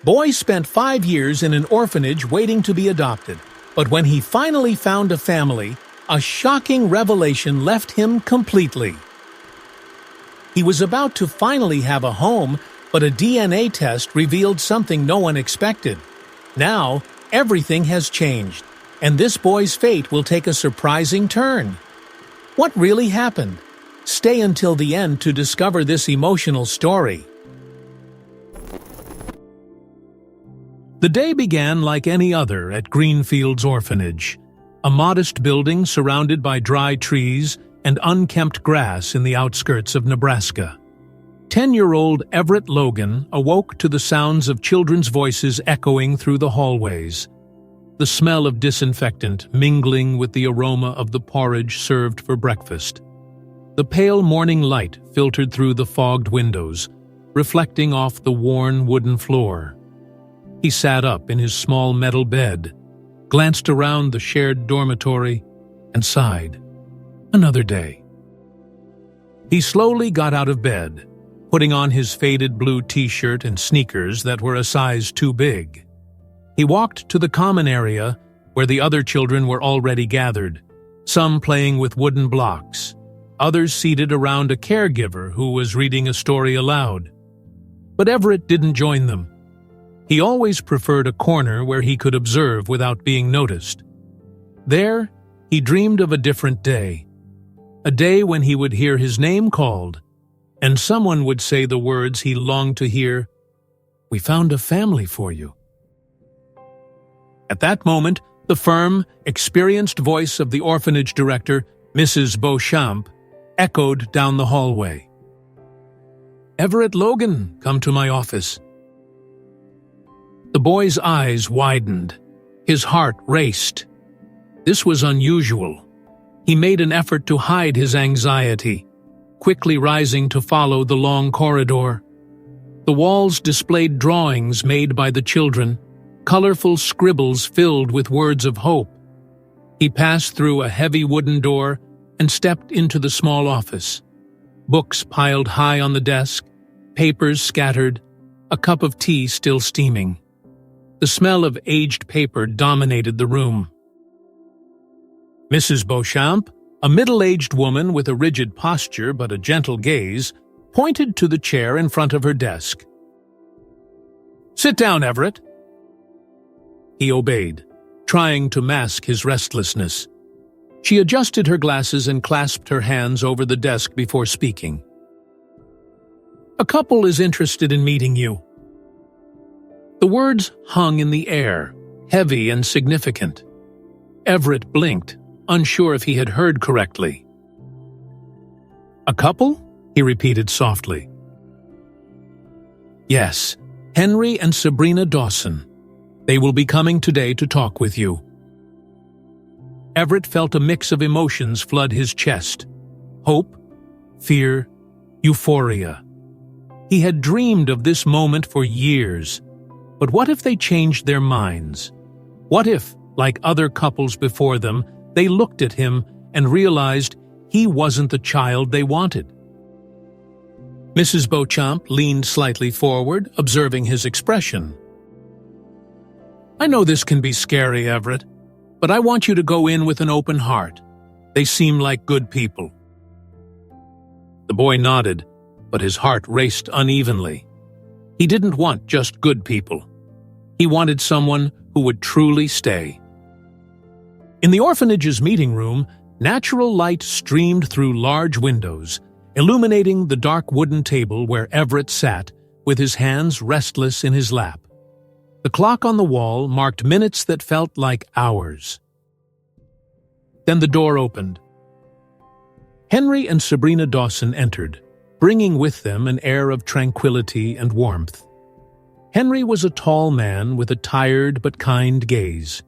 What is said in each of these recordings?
Boy spent 5 years in an orphanage waiting to be adopted, but when he finally found a family, a shocking revelation left him completely. He was about to finally have a home, but a DNA test revealed something no one expected. Now, everything has changed, and this boy's fate will take a surprising turn. What really happened? Stay until the end to discover this emotional story. The day began like any other at Greenfield's orphanage, a modest building surrounded by dry trees and unkempt grass in the outskirts of Nebraska. 10-year-old Everett Logan awoke to the sounds of children's voices echoing through the hallways, the smell of disinfectant mingling with the aroma of the porridge served for breakfast. The pale morning light filtered through the fogged windows, reflecting off the worn wooden floor. He sat up in his small metal bed, glanced around the shared dormitory, and sighed. Another day. He slowly got out of bed, putting on his faded blue t-shirt and sneakers that were a size too big. He walked to the common area where the other children were already gathered, some playing with wooden blocks, others seated around a caregiver who was reading a story aloud. But Everett didn't join them. He always preferred a corner where he could observe without being noticed. There, he dreamed of a different day. A day when he would hear his name called, and someone would say the words he longed to hear, "We found a family for you." At that moment, the firm, experienced voice of the orphanage director, Mrs. Beauchamp, echoed down the hallway. "Everett Logan, come to my office." The boy's eyes widened. His heart raced. This was unusual. He made an effort to hide his anxiety, quickly rising to follow the long corridor. The walls displayed drawings made by the children, colorful scribbles filled with words of hope. He passed through a heavy wooden door and stepped into the small office. Books piled high on the desk, papers scattered, a cup of tea still steaming. The smell of aged paper dominated the room. Mrs. Beauchamp, a middle-aged woman with a rigid posture but a gentle gaze, pointed to the chair in front of her desk. "Sit down, Everett." He obeyed, trying to mask his restlessness. She adjusted her glasses and clasped her hands over the desk before speaking. "A couple is interested in meeting you." The words hung in the air, heavy and significant. Everett blinked, unsure if he had heard correctly. "A couple?" he repeated softly. "Yes, Henry and Sabrina Dawson. They will be coming today to talk with you." Everett felt a mix of emotions flood his chest. Hope, fear, euphoria. He had dreamed of this moment for years. But what if they changed their minds? What if, like other couples before them, they looked at him and realized he wasn't the child they wanted? Mrs. Beauchamp leaned slightly forward, observing his expression. "I know this can be scary, Everett, but I want you to go in with an open heart. They seem like good people." The boy nodded, but his heart raced unevenly. He didn't want just good people. He wanted someone who would truly stay. In the orphanage's meeting room, natural light streamed through large windows, illuminating the dark wooden table where Everett sat, with his hands restless in his lap. The clock on the wall marked minutes that felt like hours. Then the door opened. Henry and Sabrina Dawson entered, bringing with them an air of tranquility and warmth. Henry was a tall man with a tired but kind gaze.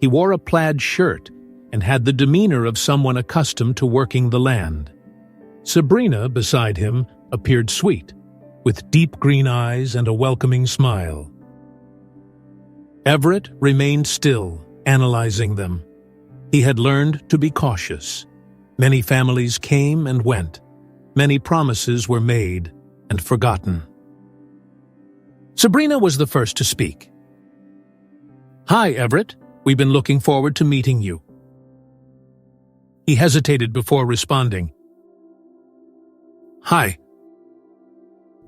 He wore a plaid shirt and had the demeanor of someone accustomed to working the land. Sabrina, beside him, appeared sweet, with deep green eyes and a welcoming smile. Everett remained still, analyzing them. He had learned to be cautious. Many families came and went. Many promises were made and forgotten. Sabrina was the first to speak. "Hi, Everett. We've been looking forward to meeting you." He hesitated before responding. "Hi."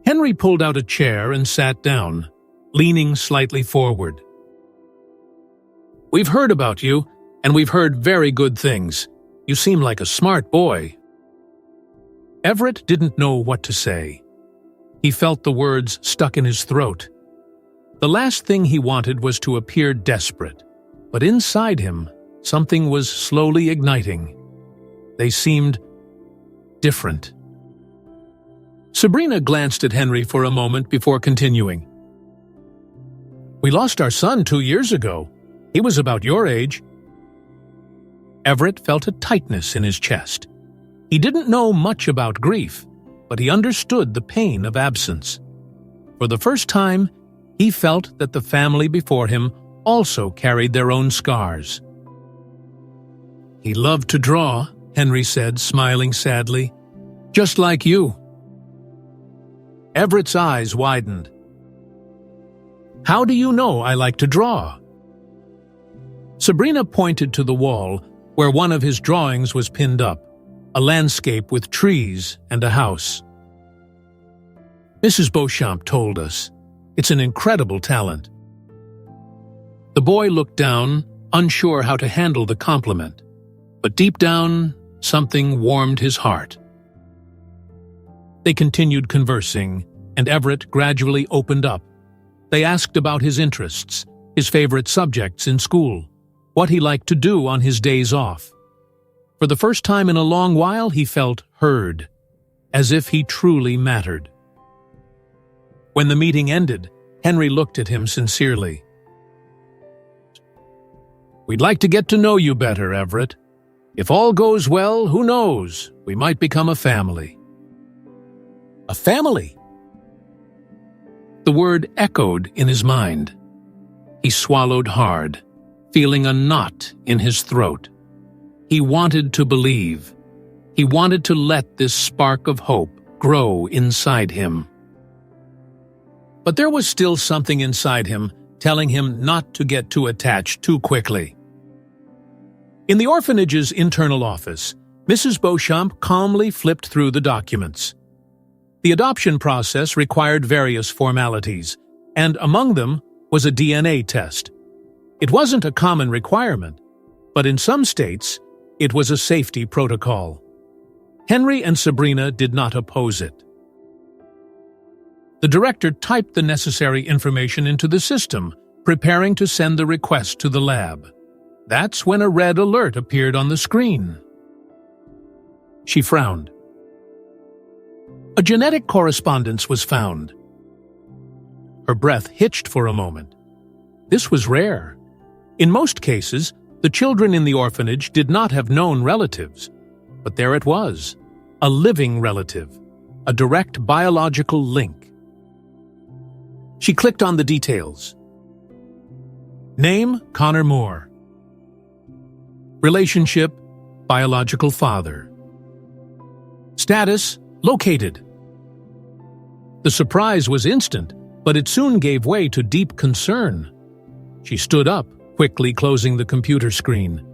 Henry pulled out a chair and sat down, leaning slightly forward. "We've heard about you, and we've heard very good things. You seem like a smart boy." Everett didn't know what to say. He felt the words stuck in his throat. The last thing he wanted was to appear desperate, but inside him, something was slowly igniting. They seemed different. Sabrina glanced at Henry for a moment before continuing. "We lost our son 2 years ago. He was about your age." Everett felt a tightness in his chest. He didn't know much about grief, but he understood the pain of absence. For the first time, he felt that the family before him also carried their own scars. "He loved to draw," Henry said, smiling sadly. "Just like you." Everett's eyes widened. "How do you know I like to draw?" Sabrina pointed to the wall where one of his drawings was pinned up, a landscape with trees and a house. "Mrs. Beauchamp told us. It's an incredible talent." The boy looked down, unsure how to handle the compliment, but deep down, something warmed his heart. They continued conversing, and Everett gradually opened up. They asked about his interests, his favorite subjects in school, what he liked to do on his days off. For the first time in a long while, he felt heard, as if he truly mattered. When the meeting ended, Henry looked at him sincerely. "We'd like to get to know you better, Everett. If all goes well, who knows, we might become a family." "A family?" The word echoed in his mind. He swallowed hard, feeling a knot in his throat. He wanted to believe. He wanted to let this spark of hope grow inside him. But there was still something inside him telling him not to get too attached too quickly. In the orphanage's internal office, Mrs. Beauchamp calmly flipped through the documents. The adoption process required various formalities, and among them was a DNA test. It wasn't a common requirement, but in some states, it was a safety protocol. Henry and Sabrina did not oppose it. The director typed the necessary information into the system, preparing to send the request to the lab. That's when a red alert appeared on the screen. She frowned. A genetic correspondence was found. Her breath hitched for a moment. This was rare. In most cases, the children in the orphanage did not have known relatives, but there it was, a living relative, a direct biological link. She clicked on the details. Name, Connor Moore. Relationship, biological father. Status, located. The surprise was instant, but it soon gave way to deep concern. She stood up, quickly closing the computer screen.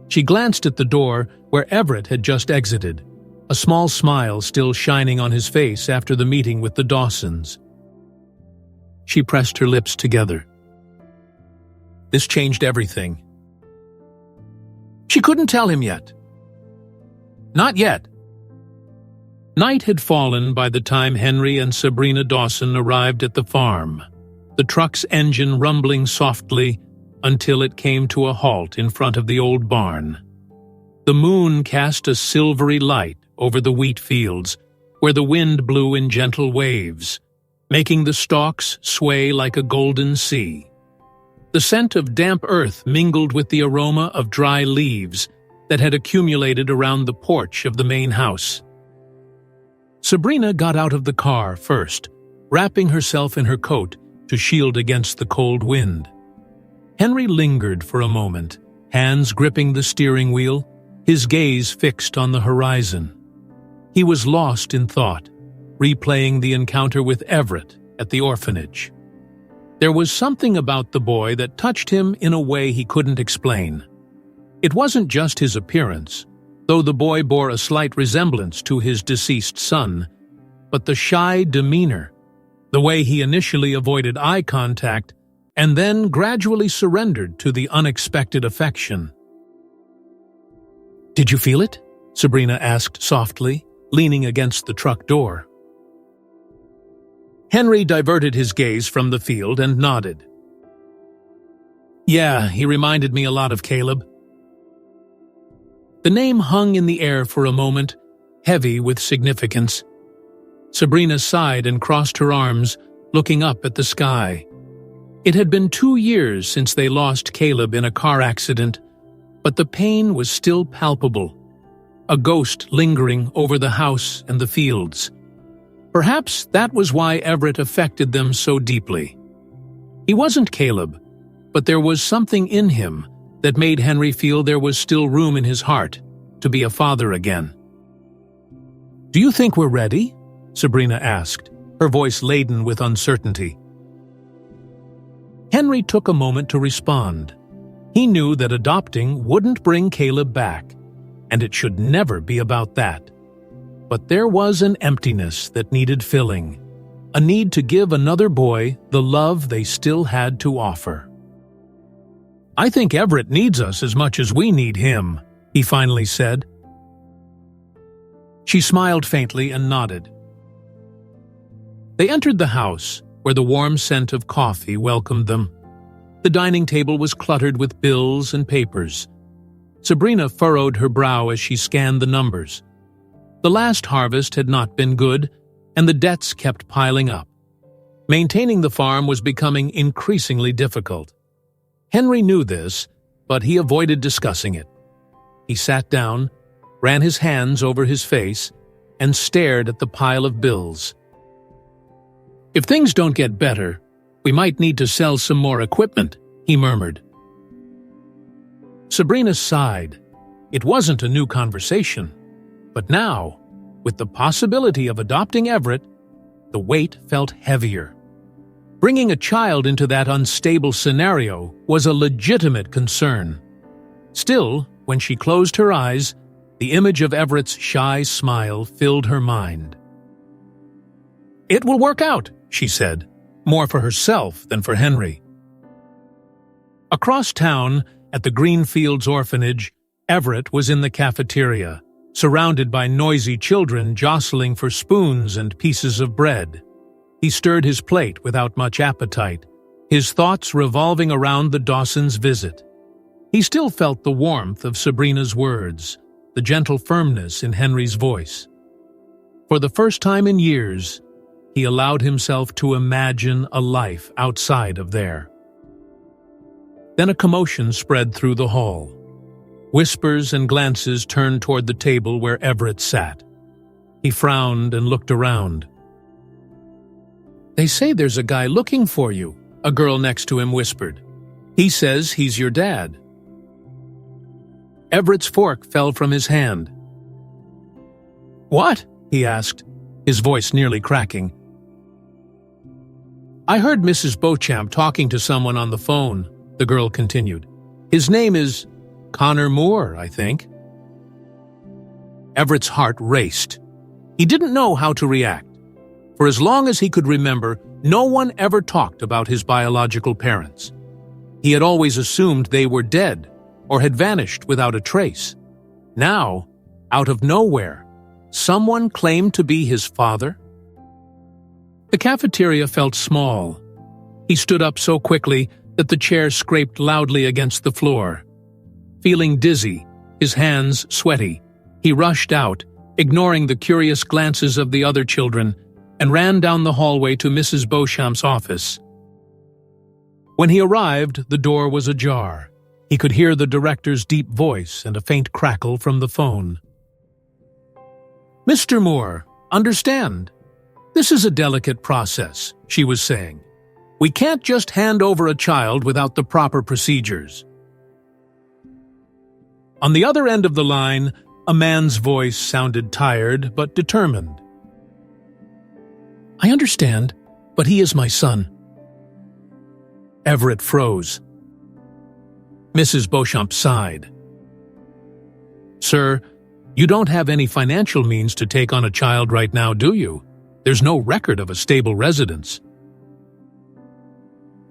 She glanced at the door where Everett had just exited, a small smile still shining on his face after the meeting with the Dawsons. She pressed her lips together. This changed everything. She couldn't tell him yet. Not yet. Night had fallen by the time Henry and Sabrina Dawson arrived at the farm, the truck's engine rumbling softly until it came to a halt in front of the old barn. The moon cast a silvery light over the wheat fields, where the wind blew in gentle waves, making the stalks sway like a golden sea. The scent of damp earth mingled with the aroma of dry leaves that had accumulated around the porch of the main house. Sabrina got out of the car first, wrapping herself in her coat to shield against the cold wind. Henry lingered for a moment, hands gripping the steering wheel, his gaze fixed on the horizon. He was lost in thought, replaying the encounter with Everett at the orphanage. There was something about the boy that touched him in a way he couldn't explain. It wasn't just his appearance, though the boy bore a slight resemblance to his deceased son, but the shy demeanor, the way he initially avoided eye contact and then gradually surrendered to the unexpected affection. "Did you feel it?" Sabrina asked softly, leaning against the truck door. Henry diverted his gaze from the field and nodded. "Yeah, he reminded me a lot of Caleb." The name hung in the air for a moment, heavy with significance. Sabrina sighed and crossed her arms, looking up at the sky. It had been 2 years since they lost Caleb in a car accident, but the pain was still palpable, a ghost lingering over the house and the fields. Perhaps that was why Everett affected them so deeply. He wasn't Caleb, but there was something in him that made Henry feel there was still room in his heart to be a father again. "Do you think we're ready?" Sabrina asked, her voice laden with uncertainty. Henry took a moment to respond. He knew that adopting wouldn't bring Caleb back, and it should never be about that. But there was an emptiness that needed filling, a need to give another boy the love they still had to offer. "I think Everett needs us as much as we need him," he finally said. She smiled faintly and nodded. They entered the house, where the warm scent of coffee welcomed them. The dining table was cluttered with bills and papers. Sabrina furrowed her brow as she scanned the numbers. The last harvest had not been good, and the debts kept piling up. Maintaining the farm was becoming increasingly difficult. Henry knew this, but he avoided discussing it. He sat down, ran his hands over his face, and stared at the pile of bills. "If things don't get better, we might need to sell some more equipment," he murmured. Sabrina sighed. It wasn't a new conversation. But now, with the possibility of adopting Everett, the weight felt heavier. Bringing a child into that unstable scenario was a legitimate concern. Still, when she closed her eyes, the image of Everett's shy smile filled her mind. "It will work out," she said, more for herself than for Henry. Across town, at the Greenfields orphanage, Everett was in the cafeteria, surrounded by noisy children jostling for spoons and pieces of bread. He stirred his plate without much appetite, his thoughts revolving around the Dawsons' visit. He still felt the warmth of Sabrina's words, the gentle firmness in Henry's voice. For the first time in years, he allowed himself to imagine a life outside of there. Then a commotion spread through the hall. Whispers and glances turned toward the table where Everett sat. He frowned and looked around. "They say there's a guy looking for you," a girl next to him whispered. "He says he's your dad." Everett's fork fell from his hand. "What?" he asked, his voice nearly cracking. "I heard Mrs. Beauchamp talking to someone on the phone," the girl continued. "His name is Connor Moore, I think." Everett's heart raced. He didn't know how to react. For as long as he could remember, no one ever talked about his biological parents. He had always assumed they were dead or had vanished without a trace. Now, out of nowhere, someone claimed to be his father? The cafeteria felt small. He stood up so quickly that the chair scraped loudly against the floor. Feeling dizzy, his hands sweaty, he rushed out, ignoring the curious glances of the other children, and ran down the hallway to Mrs. Beauchamp's office. When he arrived, the door was ajar. He could hear the director's deep voice and a faint crackle from the phone. "Mr. Moore, understand. This is a delicate process," she was saying. "We can't just hand over a child without the proper procedures." On the other end of the line, a man's voice sounded tired but determined. "I understand, but he is my son." Everett froze. Mrs. Beauchamp sighed. "Sir, you don't have any financial means to take on a child right now, do you? There's no record of a stable residence."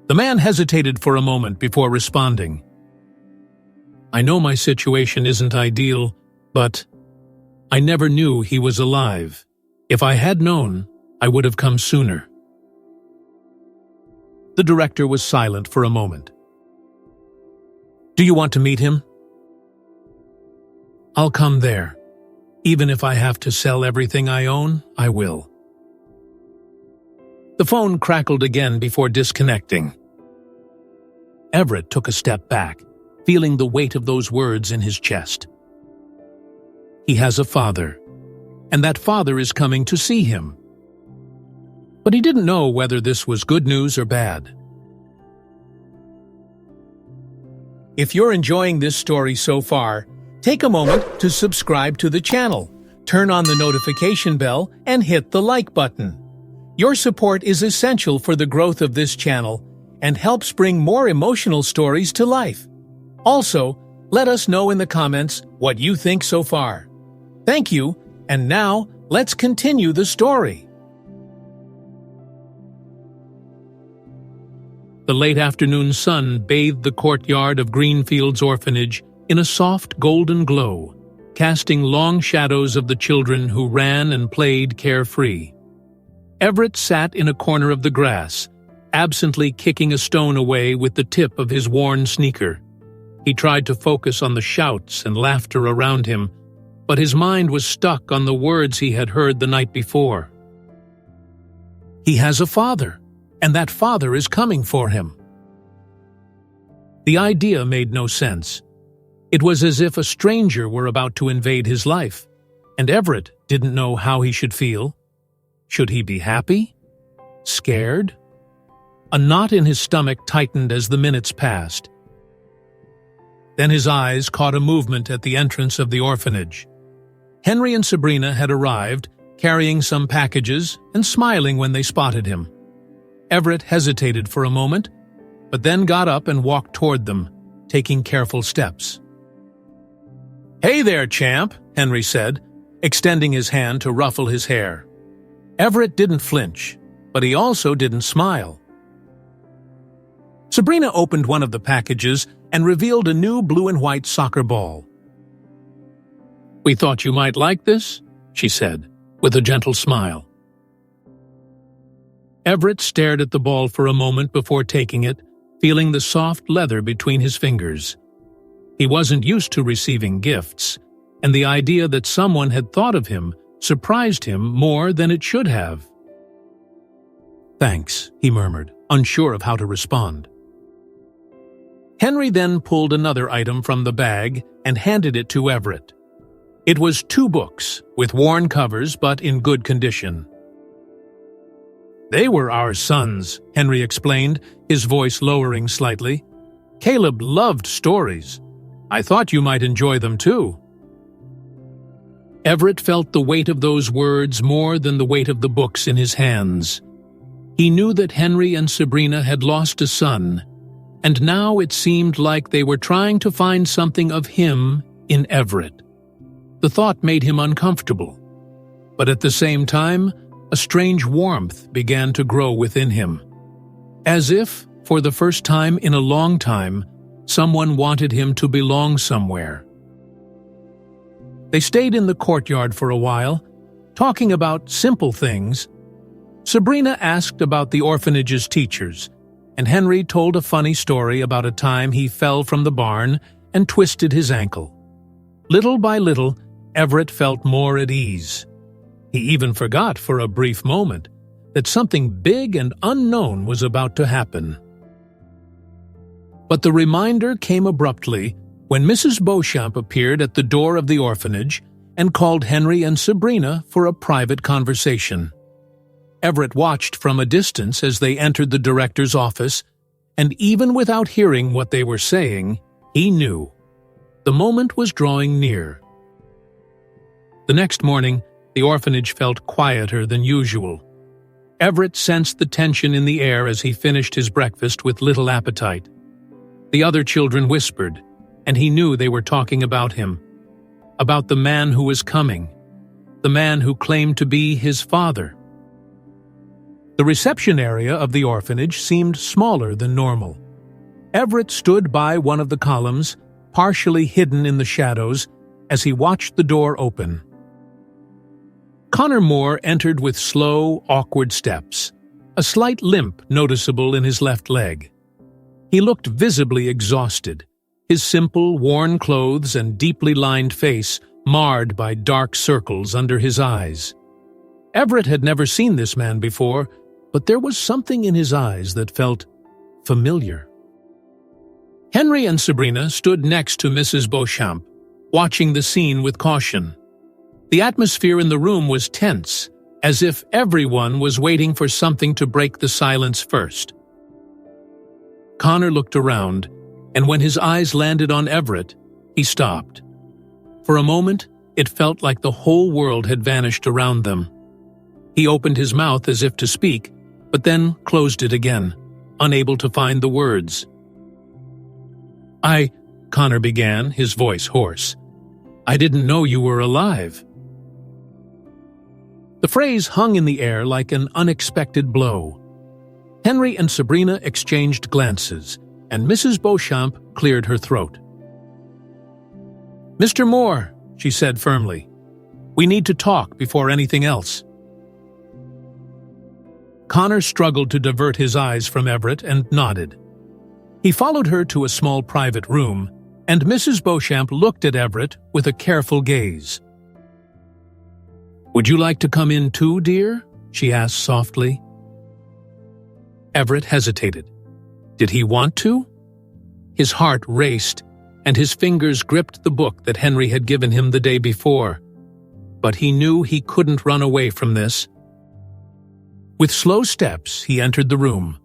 The man hesitated for a moment before responding. "I know my situation isn't ideal, but I never knew he was alive. If I had known, I would have come sooner." The director was silent for a moment. "Do you want to meet him?" "I'll come there. Even if I have to sell everything I own, I will." The phone crackled again before disconnecting. Everett took a step back, feeling the weight of those words in his chest. He has a father, and that father is coming to see him. But he didn't know whether this was good news or bad. If you're enjoying this story so far, take a moment to subscribe to the channel, turn on the notification bell, and hit the like button. Your support is essential for the growth of this channel and helps bring more emotional stories to life. Also, let us know in the comments what you think so far. Thank you, and now let's continue the story. The late afternoon sun bathed the courtyard of Greenfields Orphanage in a soft golden glow, casting long shadows of the children who ran and played carefree. Everett sat in a corner of the grass, absently kicking a stone away with the tip of his worn sneaker. He tried to focus on the shouts and laughter around him, but his mind was stuck on the words he had heard the night before. He has a father, and that father is coming for him. The idea made no sense. It was as if a stranger were about to invade his life, and Everett didn't know how he should feel. Should he be happy? Scared? A knot in his stomach tightened as the minutes passed. Then his eyes caught a movement at the entrance of the orphanage. Henry and Sabrina had arrived, carrying some packages and smiling when they spotted him. Everett hesitated for a moment, but then got up and walked toward them, taking careful steps. "Hey there, champ," Henry said, extending his hand to ruffle his hair. Everett didn't flinch, but he also didn't smile. Sabrina opened one of the packages and revealed a new blue and white soccer ball. "We thought you might like this," she said, with a gentle smile. Everett stared at the ball for a moment before taking it, feeling the soft leather between his fingers. He wasn't used to receiving gifts, and the idea that someone had thought of him surprised him more than it should have. "Thanks," he murmured, unsure of how to respond. Henry then pulled another item from the bag and handed it to Everett. It was 2 books, with worn covers but in good condition. "They were our sons," Henry explained, his voice lowering slightly. "Caleb loved stories. I thought you might enjoy them too." Everett felt the weight of those words more than the weight of the books in his hands. He knew that Henry and Sabrina had lost a son, and now it seemed like they were trying to find something of him in Everett. The thought made him uncomfortable, but at the same time, a strange warmth began to grow within him. As if, for the first time in a long time, someone wanted him to belong somewhere. They stayed in the courtyard for a while, talking about simple things. Sabrina asked about the orphanage's teachers, and Henry told a funny story about a time he fell from the barn and twisted his ankle. Little by little, Everett felt more at ease. He even forgot for a brief moment that something big and unknown was about to happen. But the reminder came abruptly when Mrs. Beauchamp appeared at the door of the orphanage and called Henry and Sabrina for a private conversation. Everett watched from a distance as they entered the director's office, and even without hearing what they were saying, he knew. The moment was drawing near. The next morning, the orphanage felt quieter than usual. Everett sensed the tension in the air as he finished his breakfast with little appetite. The other children whispered, and he knew they were talking about him, about the man who was coming, the man who claimed to be his father. The reception area of the orphanage seemed smaller than normal. Everett stood by one of the columns, partially hidden in the shadows, as he watched the door open. Connor Moore entered with slow, awkward steps, a slight limp noticeable in his left leg. He looked visibly exhausted, his simple, worn clothes and deeply lined face marred by dark circles under his eyes. Everett had never seen this man before, but there was something in his eyes that felt familiar. Henry and Sabrina stood next to Mrs. Beauchamp, watching the scene with caution. The atmosphere in the room was tense, as if everyone was waiting for something to break the silence first. Connor looked around, and when his eyes landed on Everett, he stopped. For a moment, it felt like the whole world had vanished around them. He opened his mouth as if to speak, but then closed it again, unable to find the words. Connor began, his voice hoarse. I didn't know you were alive. The phrase hung in the air like an unexpected blow. Henry and Sabrina exchanged glances, and Mrs. Beauchamp cleared her throat. Mr. Moore, she said firmly, we need to talk before anything else. Connor struggled to divert his eyes from Everett and nodded. He followed her to a small private room, and Mrs. Beauchamp looked at Everett with a careful gaze. Would you like to come in too, dear? She asked softly. Everett hesitated. Did he want to? His heart raced, and his fingers gripped the book that Henry had given him the day before. But he knew he couldn't run away from this. With slow steps, he entered the room.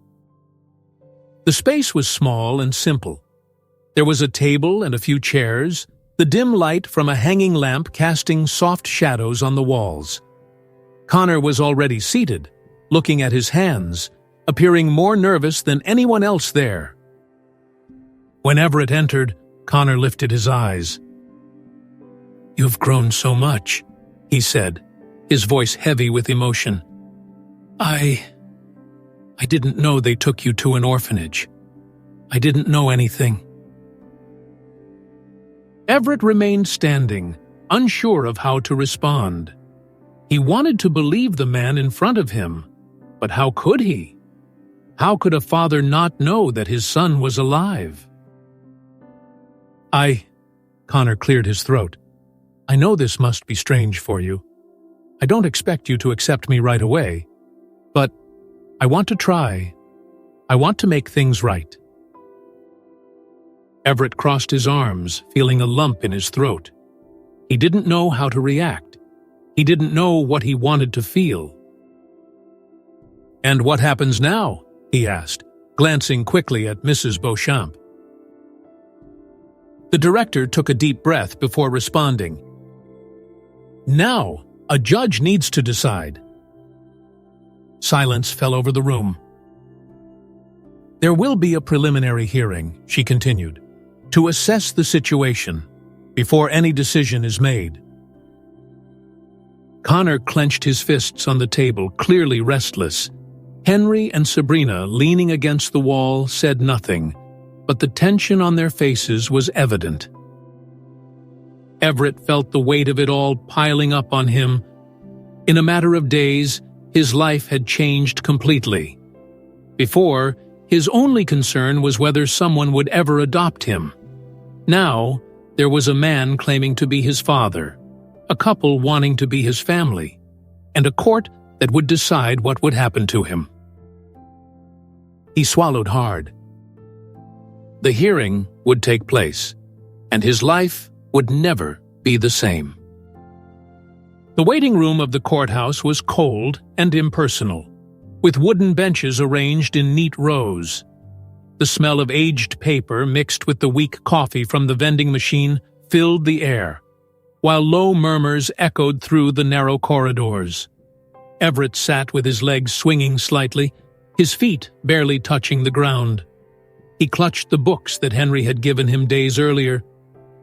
The space was small and simple. There was a table and a few chairs, the dim light from a hanging lamp casting soft shadows on the walls. Connor was already seated, looking at his hands, appearing more nervous than anyone else there. When Everett entered, Connor lifted his eyes. You've grown so much, he said, his voice heavy with emotion. I didn't know they took you to an orphanage. I didn't know anything. Everett remained standing, unsure of how to respond. He wanted to believe the man in front of him, but how could he? How could a father not know that his son was alive? Connor cleared his throat. I know this must be strange for you. I don't expect you to accept me right away, but I want to try. I want to make things right. Everett crossed his arms, feeling a lump in his throat. He didn't know how to react. He didn't know what he wanted to feel. And what happens now? He asked, glancing quickly at Mrs. Beauchamp. The director took a deep breath before responding. Now, a judge needs to decide. Silence fell over the room. There will be a preliminary hearing, she continued, to assess the situation before any decision is made. Connor clenched his fists on the table, clearly restless. Henry and Sabrina, leaning against the wall, said nothing, but the tension on their faces was evident. Everett felt the weight of it all piling up on him. In a matter of days, his life had changed completely. Before, his only concern was whether someone would ever adopt him. Now, there was a man claiming to be his father, a couple wanting to be his family, and a court that would decide what would happen to him. He swallowed hard. The hearing would take place, and his life would never be the same. The waiting room of the courthouse was cold and impersonal, with wooden benches arranged in neat rows. The smell of aged paper mixed with the weak coffee from the vending machine filled the air, while low murmurs echoed through the narrow corridors. Everett sat with his legs swinging slightly, his feet barely touching the ground. He clutched the books that Henry had given him days earlier,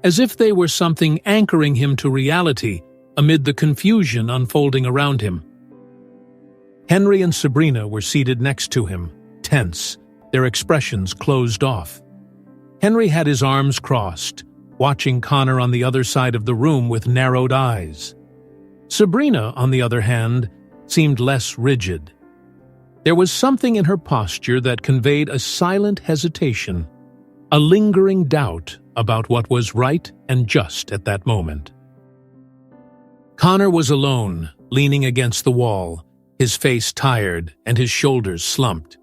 as if they were something anchoring him to reality amid the confusion unfolding around him. Henry and Sabrina were seated next to him, tense, their expressions closed off. Henry had his arms crossed, watching Connor on the other side of the room with narrowed eyes. Sabrina, on the other hand, seemed less rigid. There was something in her posture that conveyed a silent hesitation, a lingering doubt about what was right and just at that moment. Connor was alone, leaning against the wall, his face tired and his shoulders slumped.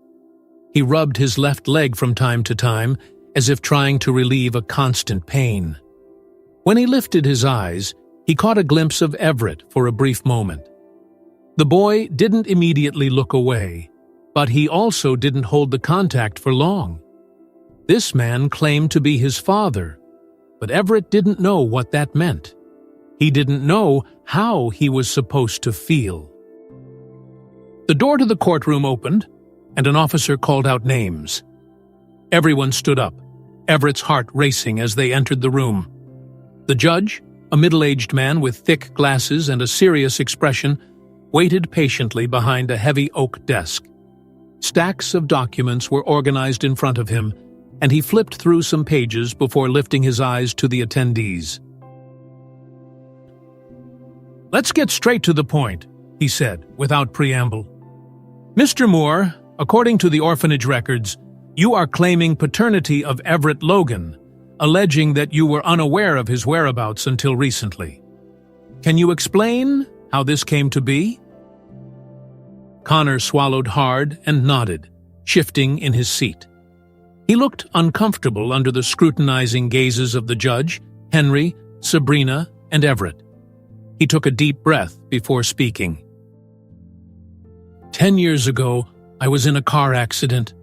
He rubbed his left leg from time to time, as if trying to relieve a constant pain. When he lifted his eyes, he caught a glimpse of Everett for a brief moment. The boy didn't immediately look away, but he also didn't hold the contact for long. This man claimed to be his father, but Everett didn't know what that meant. He didn't know how he was supposed to feel. The door to the courtroom opened, and an officer called out names. Everyone stood up, Everett's heart racing as they entered the room. The judge, a middle-aged man with thick glasses and a serious expression, waited patiently behind a heavy oak desk. Stacks of documents were organized in front of him, and he flipped through some pages before lifting his eyes to the attendees. "Let's get straight to the point," he said, without preamble. "Mr. Moore, according to the orphanage records, you are claiming paternity of Everett Logan, alleging that you were unaware of his whereabouts until recently. Can you explain how this came to be?" Connor swallowed hard and nodded, shifting in his seat. He looked uncomfortable under the scrutinizing gazes of the judge, Henry, Sabrina, and Everett. He took a deep breath before speaking. 10 years ago, I was in a car accident,"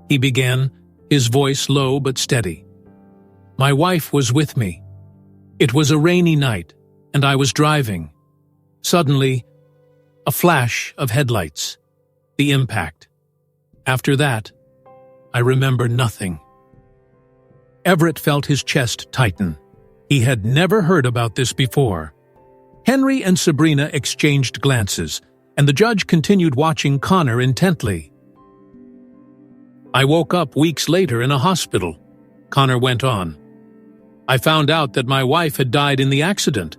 he began, his voice low but steady. "My wife was with me. It was a rainy night, and I was driving. Suddenly, a flash of headlights. The impact. After that, I remember nothing." Everett felt his chest tighten. He had never heard about this before. Henry and Sabrina exchanged glances, and the judge continued watching Connor intently. "I woke up weeks later in a hospital," Connor went on. "I found out that my wife had died in the accident.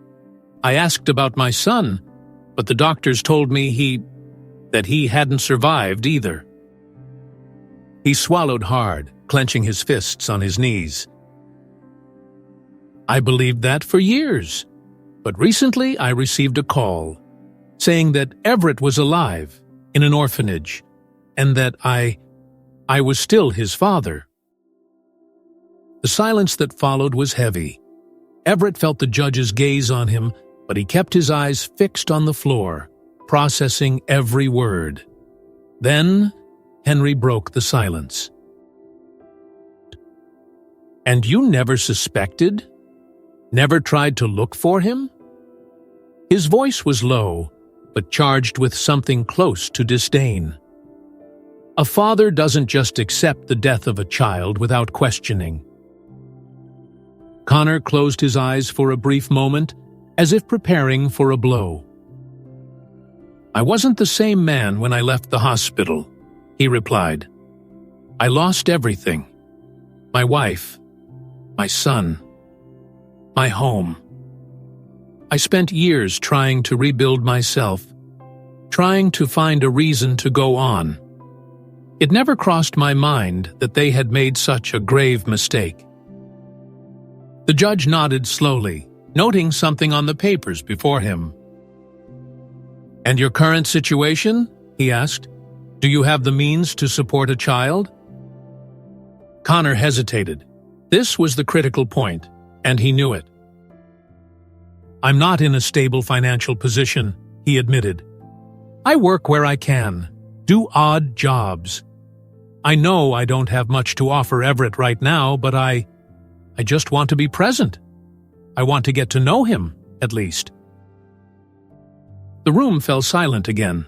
I asked about my son, but the doctors told me that he hadn't survived either." He swallowed hard, clenching his fists on his knees. "I believed that for years, but recently I received a call saying that Everett was alive in an orphanage and that I was still his father." The silence that followed was heavy. Everett felt the judge's gaze on him, but he kept his eyes fixed on the floor, processing every word. Then Henry broke the silence. "And you never suspected? Never tried to look for him?" His voice was low, but charged with something close to disdain. A father doesn't just accept the death of a child without questioning. Connor closed his eyes for a brief moment, as if preparing for a blow. "I wasn't the same man when I left the hospital," he replied. "I lost everything. My wife, my son, my home. I spent years trying to rebuild myself, trying to find a reason to go on. It never crossed my mind that they had made such a grave mistake." The judge nodded slowly, noting something on the papers before him. "And your current situation?" he asked. "Do you have the means to support a child?" Connor hesitated. This was the critical point, and he knew it. "I'm not in a stable financial position," he admitted. "I work where I can, do odd jobs. I know I don't have much to offer Everett right now, but I just want to be present. I want to get to know him, at least." The room fell silent again.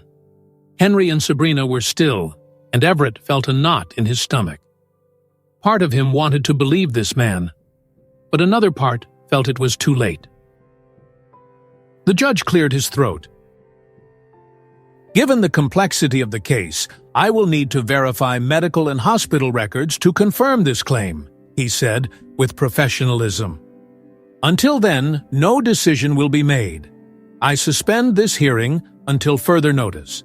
Henry and Sabrina were still, and Everett felt a knot in his stomach. Part of him wanted to believe this man, but another part felt it was too late. The judge cleared his throat. "Given the complexity of the case, I will need to verify medical and hospital records to confirm this claim," he said with professionalism. "Until then, no decision will be made. I suspend this hearing until further notice."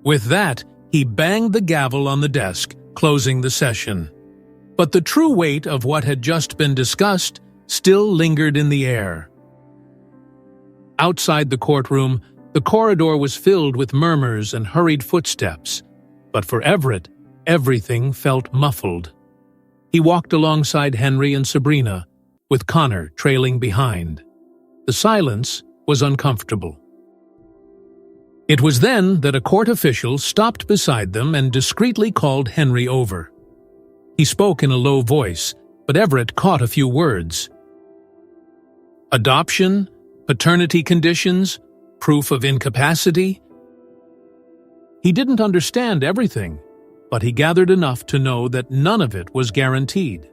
With that, he banged the gavel on the desk, closing the session. But the true weight of what had just been discussed still lingered in the air. Outside the courtroom, the corridor was filled with murmurs and hurried footsteps, but for Everett, everything felt muffled. He walked alongside Henry and Sabrina, with Connor trailing behind. The silence was uncomfortable. It was then that a court official stopped beside them and discreetly called Henry over. He spoke in a low voice, but Everett caught a few words. Adoption, paternity conditions, proof of incapacity. He didn't understand everything, but he gathered enough to know that none of it was guaranteed.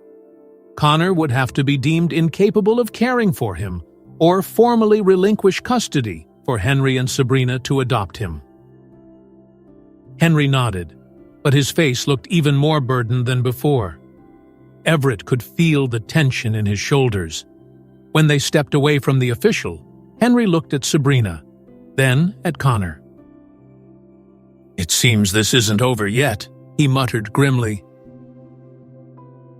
Connor would have to be deemed incapable of caring for him, or formally relinquish custody for Henry and Sabrina to adopt him. Henry nodded, but his face looked even more burdened than before. Everett could feel the tension in his shoulders. When they stepped away from the official, Henry looked at Sabrina, then at Connor. "It seems this isn't over yet," he muttered grimly.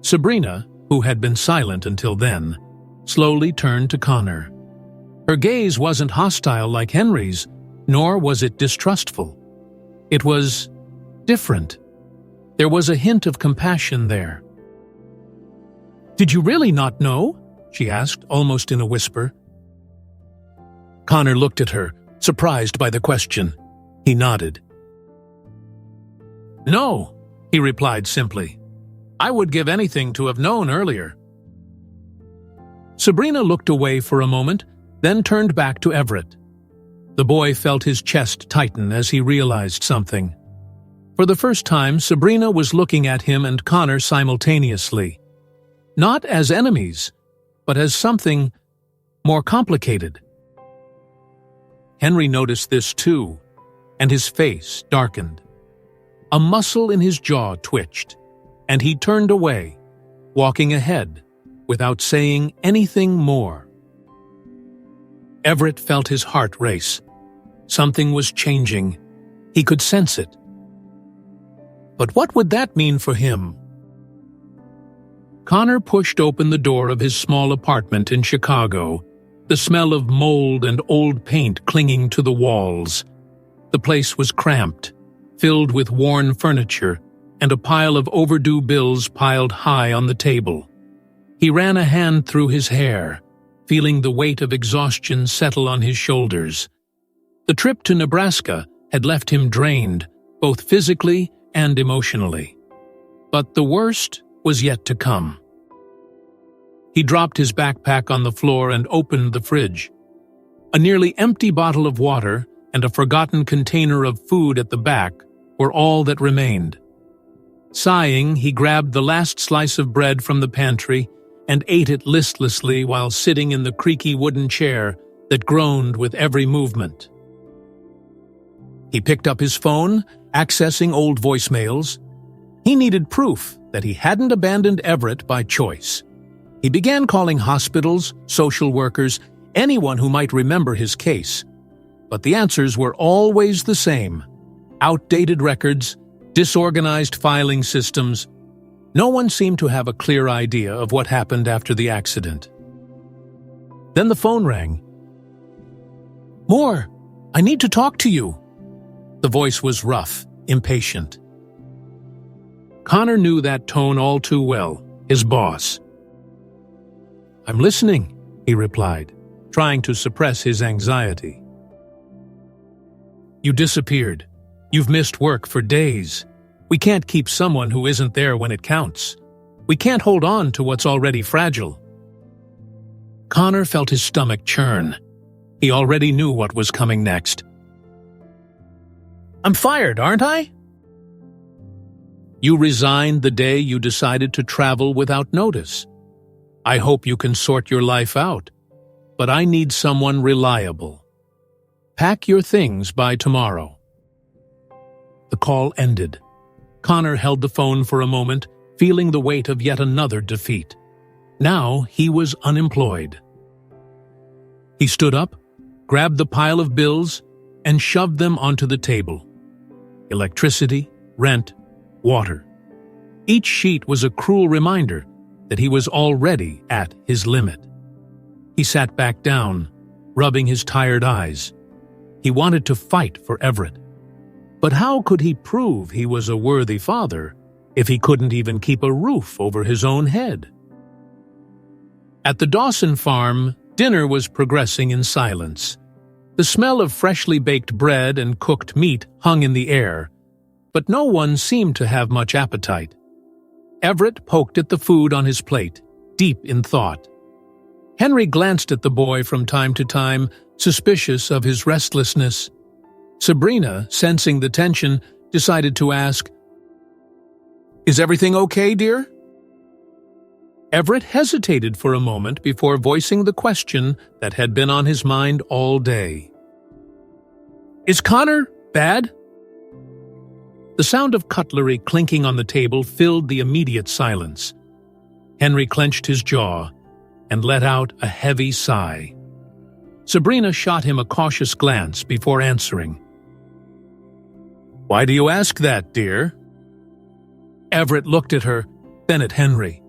Sabrina, who had been silent until then, slowly turned to Connor. Her gaze wasn't hostile like Henry's, nor was it distrustful. It was different. There was a hint of compassion there. "Did you really not know?" she asked, almost in a whisper. Connor looked at her, surprised by the question. He nodded. "No," he replied simply. "I would give anything to have known earlier." Sabrina looked away for a moment, then turned back to Everett. The boy felt his chest tighten as he realized something. For the first time, Sabrina was looking at him and Connor simultaneously. Not as enemies, but as something more complicated. Henry noticed this too, and his face darkened. A muscle in his jaw twitched, and he turned away, walking ahead, without saying anything more. Everett felt his heart race. Something was changing. He could sense it. But what would that mean for him? Connor pushed open the door of his small apartment in Chicago, the smell of mold and old paint clinging to the walls. The place was cramped, filled with worn furniture, and a pile of overdue bills piled high on the table. He ran a hand through his hair, feeling the weight of exhaustion settle on his shoulders. The trip to Nebraska had left him drained, both physically and emotionally. But the worst was yet to come. He dropped his backpack on the floor and opened the fridge. A nearly empty bottle of water and a forgotten container of food at the back were all that remained. Sighing, he grabbed the last slice of bread from the pantry and ate it listlessly while sitting in the creaky wooden chair that groaned with every movement. He picked up his phone, accessing old voicemails. He needed proof that he hadn't abandoned Everett by choice. He began calling hospitals, social workers, anyone who might remember his case. But the answers were always the same: outdated records, disorganized filing systems. No one seemed to have a clear idea of what happened after the accident. Then the phone rang. "Moore, I need to talk to you." The voice was rough, impatient. Connor knew that tone all too well, his boss. "I'm listening," he replied, trying to suppress his anxiety. "You disappeared. You've missed work for days. We can't keep someone who isn't there when it counts. We can't hold on to what's already fragile." Connor felt his stomach churn. He already knew what was coming next. I'm fired, aren't I? You resigned the day you decided to travel without notice. I hope you can sort your life out, but I need someone reliable. Pack your things by tomorrow. The call ended. Connor held the phone for a moment, feeling the weight of yet another defeat. Now he was unemployed. He stood up, grabbed the pile of bills, and shoved them onto the table. Electricity, rent, water. Each sheet was a cruel reminder that he was already at his limit. He sat back down, rubbing his tired eyes. He wanted to fight for Everett. But how could he prove he was a worthy father if he couldn't even keep a roof over his own head? At the Dawson farm, dinner was progressing in silence. The smell of freshly baked bread and cooked meat hung in the air, but no one seemed to have much appetite. Everett poked at the food on his plate, deep in thought. Henry glanced at the boy from time to time, suspicious of his restlessness. Sabrina, sensing the tension, decided to ask, "Is everything okay, dear?" Everett hesitated for a moment before voicing the question that had been on his mind all day. "Is Connor bad?" The sound of cutlery clinking on the table filled the immediate silence. Henry clenched his jaw and let out a heavy sigh. Sabrina shot him a cautious glance before answering. "Why do you ask that, dear?" Everett looked at her, then at Henry.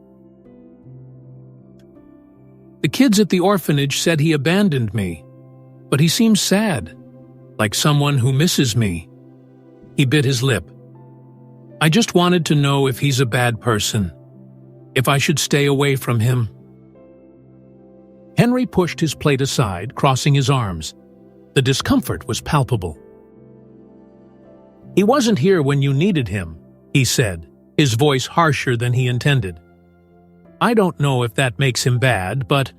"The kids at the orphanage said he abandoned me, but he seems sad, like someone who misses me." He bit his lip. "I just wanted to know if he's a bad person, if I should stay away from him." Henry pushed his plate aside, crossing his arms. The discomfort was palpable. "He wasn't here when you needed him," he said, his voice harsher than he intended. "I don't know if that makes him bad, but—"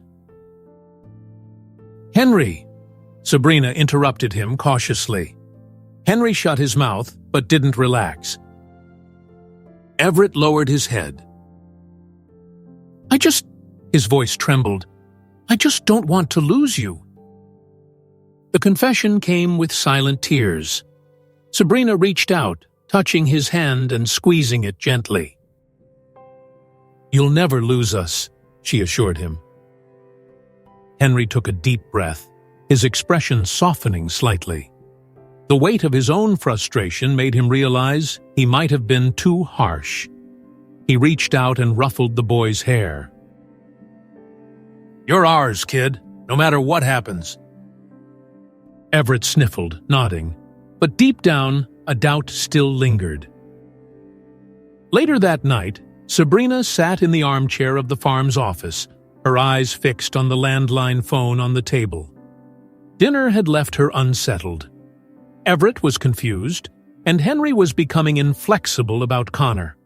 "Henry!" Sabrina interrupted him cautiously. Henry shut his mouth, but didn't relax. Everett lowered his head. His voice trembled. "I just don't want to lose you." The confession came with silent tears. Sabrina reached out, touching his hand and squeezing it gently. "You'll never lose us," she assured him. Henry took a deep breath, his expression softening slightly. The weight of his own frustration made him realize he might have been too harsh. He reached out and ruffled the boy's hair. "You're ours, kid, no matter what happens." Everett sniffled, nodding, but deep down, a doubt still lingered. Later that night, Sabrina sat in the armchair of the farm's office, her eyes fixed on the landline phone on the table. Dinner had left her unsettled. Everett was confused, and Henry was becoming inflexible about Connor.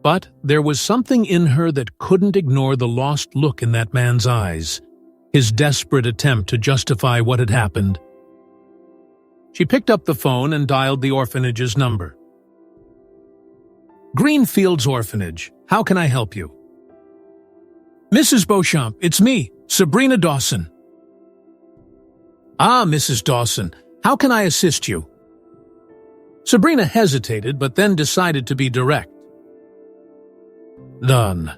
But there was something in her that couldn't ignore the lost look in that man's eyes, his desperate attempt to justify what had happened. She picked up the phone and dialed the orphanage's number. "Greenfields Orphanage, how can I help you?" "Mrs. Beauchamp, it's me, Sabrina Dawson." "Ah, Mrs. Dawson, how can I assist you?" Sabrina hesitated, but then decided to be direct. "None.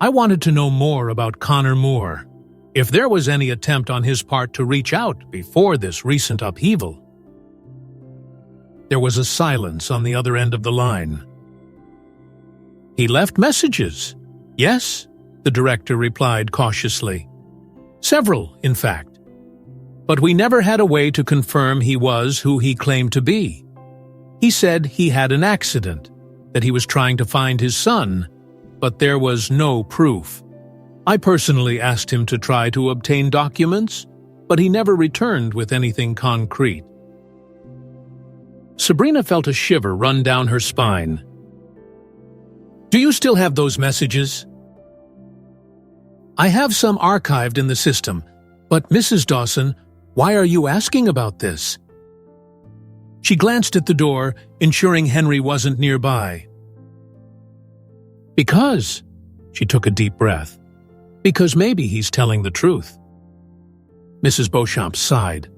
I wanted to know more about Connor Moore, if there was any attempt on his part to reach out before this recent upheaval." There was a silence on the other end of the line. "He left messages." "Yes," the director replied cautiously. "Several, in fact. But we never had a way to confirm he was who he claimed to be. He said he had an accident, that he was trying to find his son, but there was no proof. I personally asked him to try to obtain documents, but he never returned with anything concrete." Sabrina felt a shiver run down her spine. "Do you still have those messages?" "I have some archived in the system, but Mrs. Dawson, why are you asking about this?" She glanced at the door, ensuring Henry wasn't nearby. Because, she took a deep breath, because maybe he's telling the truth. Mrs. Beauchamp sighed.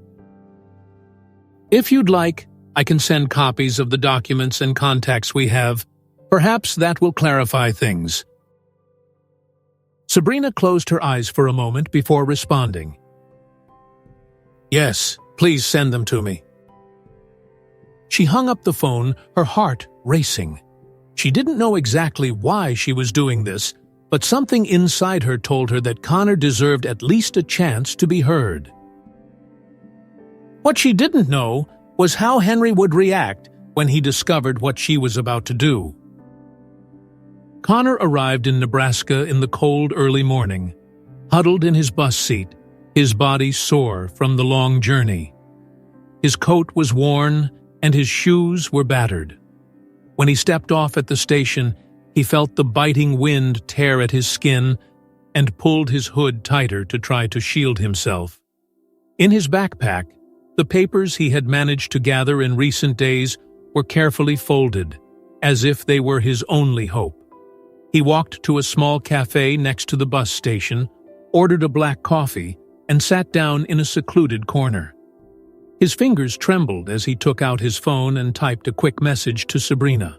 If you'd like, I can send copies of the documents and contacts we have. Perhaps that will clarify things. Sabrina closed her eyes for a moment before responding. Yes, please send them to me. She hung up the phone, her heart racing. She didn't know exactly why she was doing this, but something inside her told her that Connor deserved at least a chance to be heard. What she didn't know was how Henry would react when he discovered what she was about to do. Connor arrived in Nebraska in the cold early morning, huddled in his bus seat, his body sore from the long journey. His coat was worn and his shoes were battered. When he stepped off at the station, he felt the biting wind tear at his skin and pulled his hood tighter to try to shield himself. In his backpack, the papers he had managed to gather in recent days were carefully folded, as if they were his only hope. He walked to a small cafe next to the bus station, ordered a black coffee, and sat down in a secluded corner. His fingers trembled as he took out his phone and typed a quick message to Sabrina.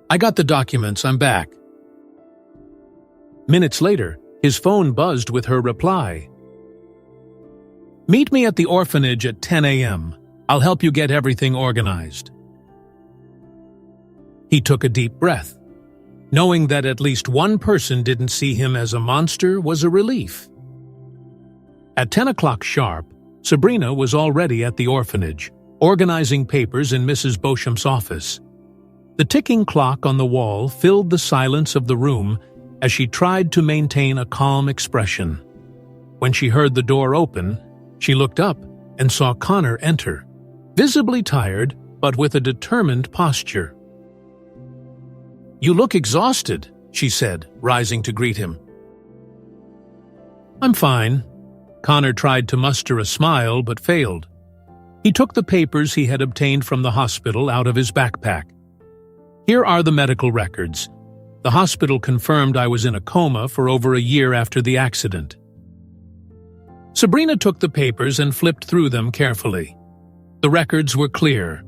I got the documents, I'm back. Minutes later, his phone buzzed with her reply. Meet me at the orphanage at 10 a.m. I'll help you get everything organized. He took a deep breath. Knowing that at least one person didn't see him as a monster was a relief. At 10 o'clock sharp, Sabrina was already at the orphanage, organizing papers in Mrs. Beauchamp's office. The ticking clock on the wall filled the silence of the room as she tried to maintain a calm expression. When she heard the door open, she looked up and saw Connor enter, visibly tired but with a determined posture. You look exhausted, she said, rising to greet him. I'm fine. Connor tried to muster a smile but failed. He took the papers he had obtained from the hospital out of his backpack. Here are the medical records. The hospital confirmed I was in a coma for over a year after the accident. Sabrina took the papers and flipped through them carefully. The records were clear.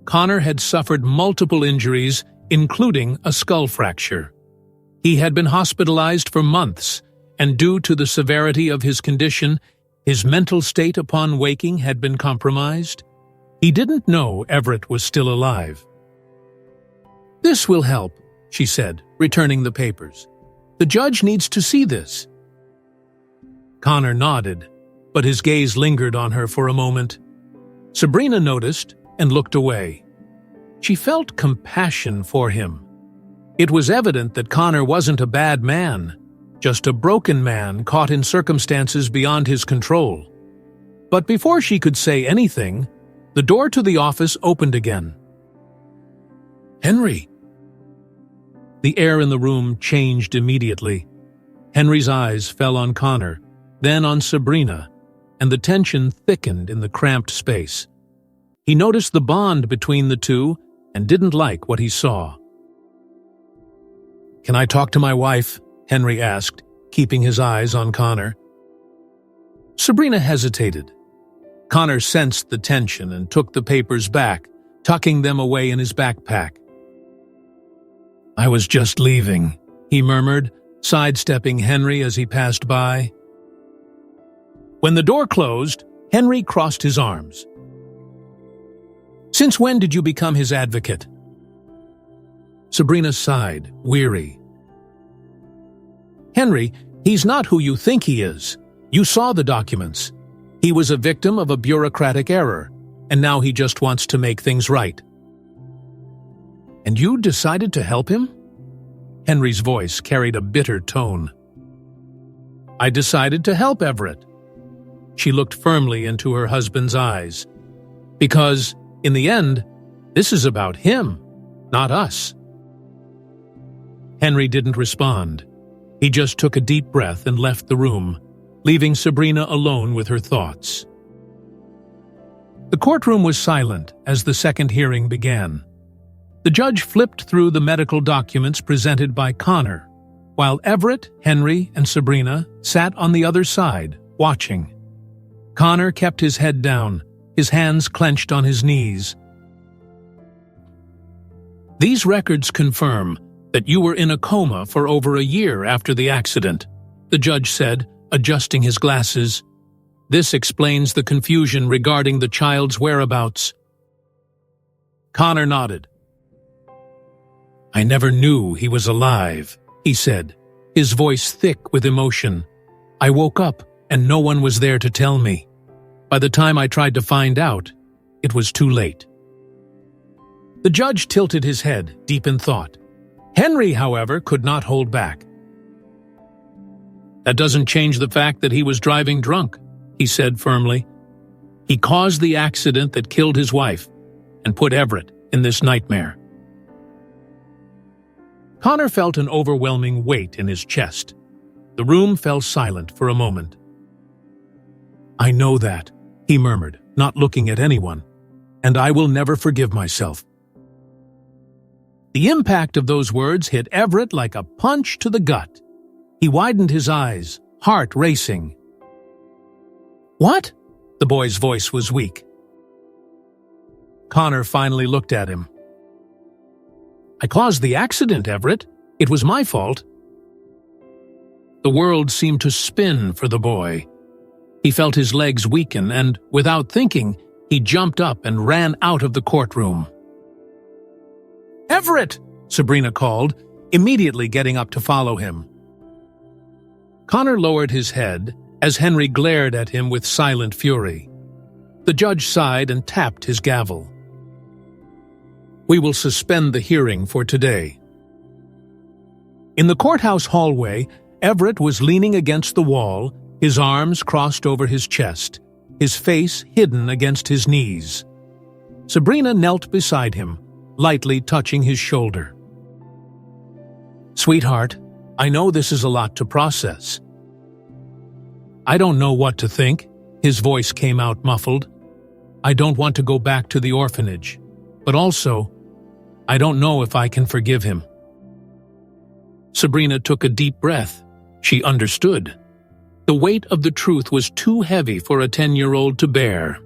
Connor had suffered multiple injuries, including a skull fracture. He had been hospitalized for months, and due to the severity of his condition, his mental state upon waking had been compromised. He didn't know Everett was still alive. This will help, she said, returning the papers. The judge needs to see this. Connor nodded, but his gaze lingered on her for a moment. Sabrina noticed and looked away. She felt compassion for him. It was evident that Connor wasn't a bad man, just a broken man caught in circumstances beyond his control. But before she could say anything, the door to the office opened again. Henry! The air in the room changed immediately. Henry's eyes fell on Connor, then on Sabrina, and the tension thickened in the cramped space. He noticed the bond between the two and didn't like what he saw. Can I talk to my wife? Henry asked, keeping his eyes on Connor. Sabrina hesitated. Connor sensed the tension and took the papers back, tucking them away in his backpack. I was just leaving, he murmured, sidestepping Henry as he passed by. When the door closed, Henry crossed his arms. Since when did you become his advocate? Sabrina sighed, weary. Henry, he's not who you think he is. You saw the documents. He was a victim of a bureaucratic error, and now he just wants to make things right. And you decided to help him? Henry's voice carried a bitter tone. I decided to help Everett. She looked firmly into her husband's eyes. Because, in the end, this is about him, not us. Henry didn't respond. He just took a deep breath and left the room, leaving Sabrina alone with her thoughts. The courtroom was silent as the second hearing began. The judge flipped through the medical documents presented by Connor, while Everett, Henry, and Sabrina sat on the other side, watching. Connor kept his head down, his hands clenched on his knees. "These records confirm that you were in a coma for over a year after the accident," the judge said, adjusting his glasses. "This explains the confusion regarding the child's whereabouts." Connor nodded. "I never knew he was alive," he said, his voice thick with emotion. "I woke up and no one was there to tell me. By the time I tried to find out, it was too late." The judge tilted his head, deep in thought. Henry, however, could not hold back. "That doesn't change the fact that he was driving drunk," he said firmly. "He caused the accident that killed his wife and put Everett in this nightmare." Connor felt an overwhelming weight in his chest. The room fell silent for a moment. "I know that," he murmured, not looking at anyone, "and I will never forgive myself." The impact of those words hit Everett like a punch to the gut. He widened his eyes, heart racing. "What?" The boy's voice was weak. Connor finally looked at him. "I caused the accident, Everett. It was my fault." The world seemed to spin for the boy. He felt his legs weaken and, without thinking, he jumped up and ran out of the courtroom. "Everett!" Sabrina called, immediately getting up to follow him. Connor lowered his head as Henry glared at him with silent fury. The judge sighed and tapped his gavel. "We will suspend the hearing for today." In the courthouse hallway, Everett was leaning against the wall, his arms crossed over his chest, his face hidden against his knees. Sabrina knelt beside him, lightly touching his shoulder. "Sweetheart, I know this is a lot to process." "I don't know what to think," his voice came out muffled. "I don't want to go back to the orphanage, but also, I don't know if I can forgive him." Sabrina took a deep breath. She understood. The weight of the truth was too heavy for a 10-year-old to bear.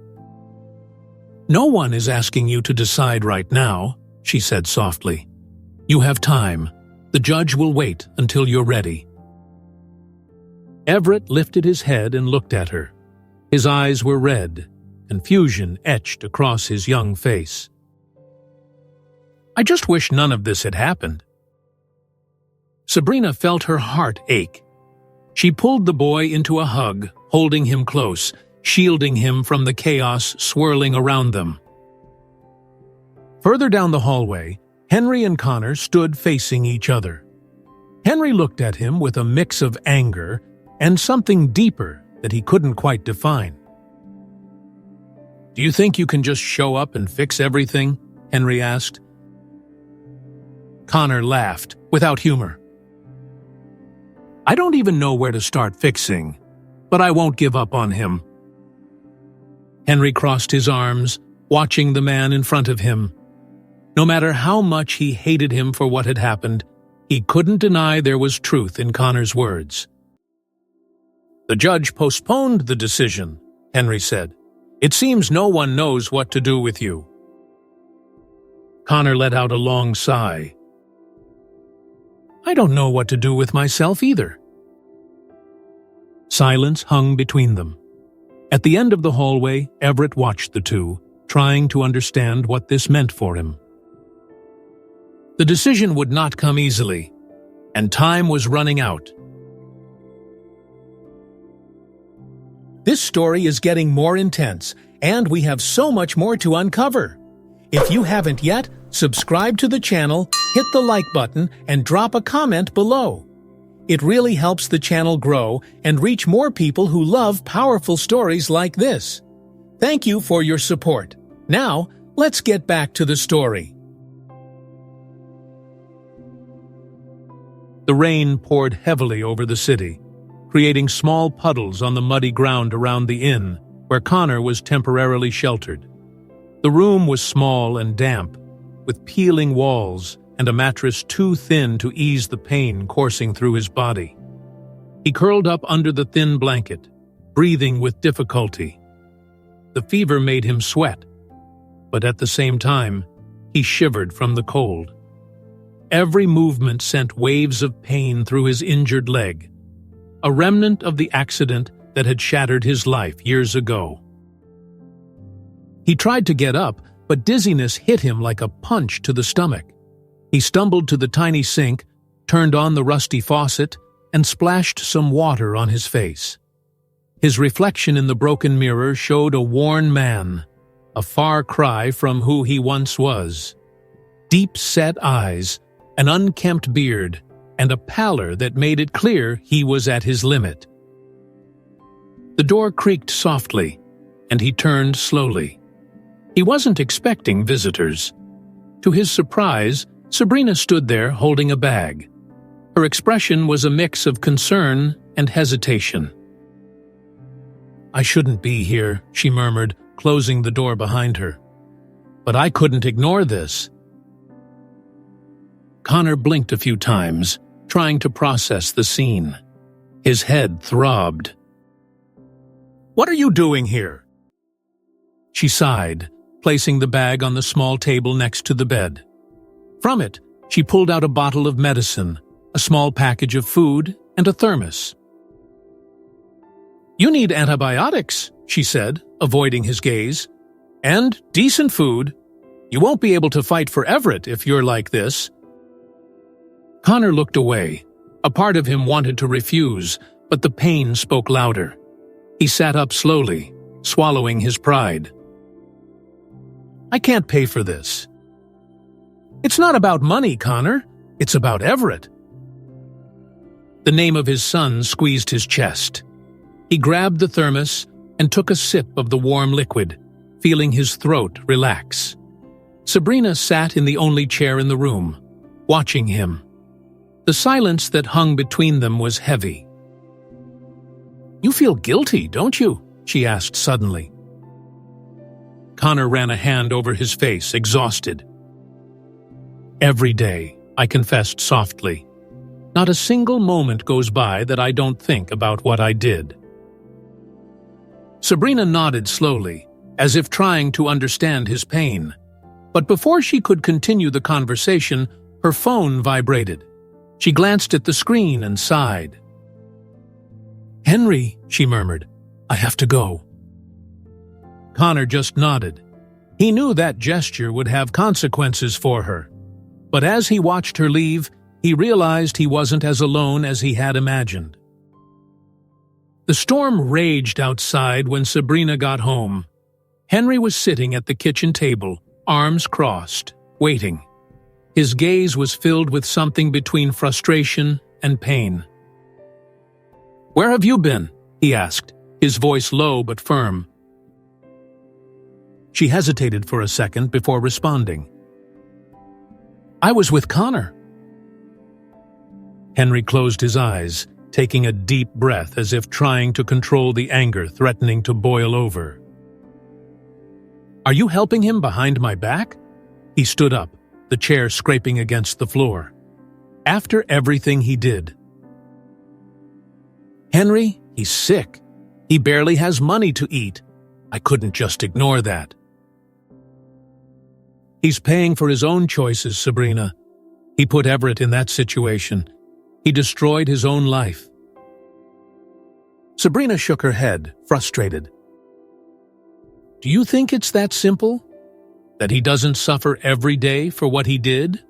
"No one is asking you to decide right now," she said softly. "You have time. The judge will wait until you're ready." Everett lifted his head and looked at her. His eyes were red, confusion etched across his young face. "I just wish none of this had happened." Sabrina felt her heart ache. She pulled the boy into a hug, holding him close, shielding him from the chaos swirling around them. Further down the hallway, Henry and Connor stood facing each other. Henry looked at him with a mix of anger and something deeper that he couldn't quite define. "Do you think you can just show up and fix everything?" Henry asked. Connor laughed, without humor. "I don't even know where to start fixing, but I won't give up on him." Henry crossed his arms, watching the man in front of him. No matter how much he hated him for what had happened, he couldn't deny there was truth in Connor's words. "The judge postponed the decision," Henry said. "It seems no one knows what to do with you." Connor let out a long sigh. "I don't know what to do with myself either." Silence hung between them. At the end of the hallway, Everett watched the two, trying to understand what this meant for him. The decision would not come easily, and time was running out. This story is getting more intense, and we have so much more to uncover. If you haven't yet, subscribe to the channel, hit the like button, and drop a comment below. It really helps the channel grow and reach more people who love powerful stories like this. Thank you for your support. Now, let's get back to the story. The rain poured heavily over the city, creating small puddles on the muddy ground around the inn, where Connor was temporarily sheltered. The room was small and damp, with peeling walls and a mattress too thin to ease the pain coursing through his body. He curled up under the thin blanket, breathing with difficulty. The fever made him sweat, but at the same time, he shivered from the cold. Every movement sent waves of pain through his injured leg, a remnant of the accident that had shattered his life years ago. He tried to get up, but dizziness hit him like a punch to the stomach. He stumbled to the tiny sink, turned on the rusty faucet, and splashed some water on his face. His reflection in the broken mirror showed a worn man, a far cry from who he once was. Deep-set eyes, an unkempt beard, and a pallor that made it clear he was at his limit. The door creaked softly, and he turned slowly. He wasn't expecting visitors. To his surprise, Sabrina stood there holding a bag. Her expression was a mix of concern and hesitation. "I shouldn't be here," she murmured, closing the door behind her. "But I couldn't ignore this." Connor blinked a few times, trying to process the scene. His head throbbed. "What are you doing here?" She sighed, placing the bag on the small table next to the bed. From it, she pulled out a bottle of medicine, a small package of food, and a thermos. "You need antibiotics," she said, avoiding his gaze. "And decent food. You won't be able to fight for Everett if you're like this." Connor looked away. A part of him wanted to refuse, but the pain spoke louder. He sat up slowly, swallowing his pride. "I can't pay for this." "It's not about money, Connor. It's about Everett." The name of his son squeezed his chest. He grabbed the thermos and took a sip of the warm liquid, feeling his throat relax. Sabrina sat in the only chair in the room, watching him. The silence that hung between them was heavy. "You feel guilty, don't you?" she asked suddenly. Connor ran a hand over his face, exhausted. "Every day," I confessed softly. "Not a single moment goes by that I don't think about what I did." Sabrina nodded slowly, as if trying to understand his pain. But before she could continue the conversation, her phone vibrated. She glanced at the screen and sighed. "Henry," she murmured, "I have to go." Connor just nodded. He knew that gesture would have consequences for her. But as he watched her leave, he realized he wasn't as alone as he had imagined. The storm raged outside when Sabrina got home. Henry was sitting at the kitchen table, arms crossed, waiting. His gaze was filled with something between frustration and pain. "Where have you been?" he asked, his voice low but firm. She hesitated for a second before responding. "I was with Connor." Henry closed his eyes, taking a deep breath as if trying to control the anger threatening to boil over. "Are you helping him behind my back?" He stood up, the chair scraping against the floor. "After everything he did." "Henry, he's sick. He barely has money to eat. I couldn't just ignore that." "He's paying for his own choices, Sabrina. He put Everett in that situation. He destroyed his own life." Sabrina shook her head, frustrated. "Do you think it's that simple? That he doesn't suffer every day for what he did?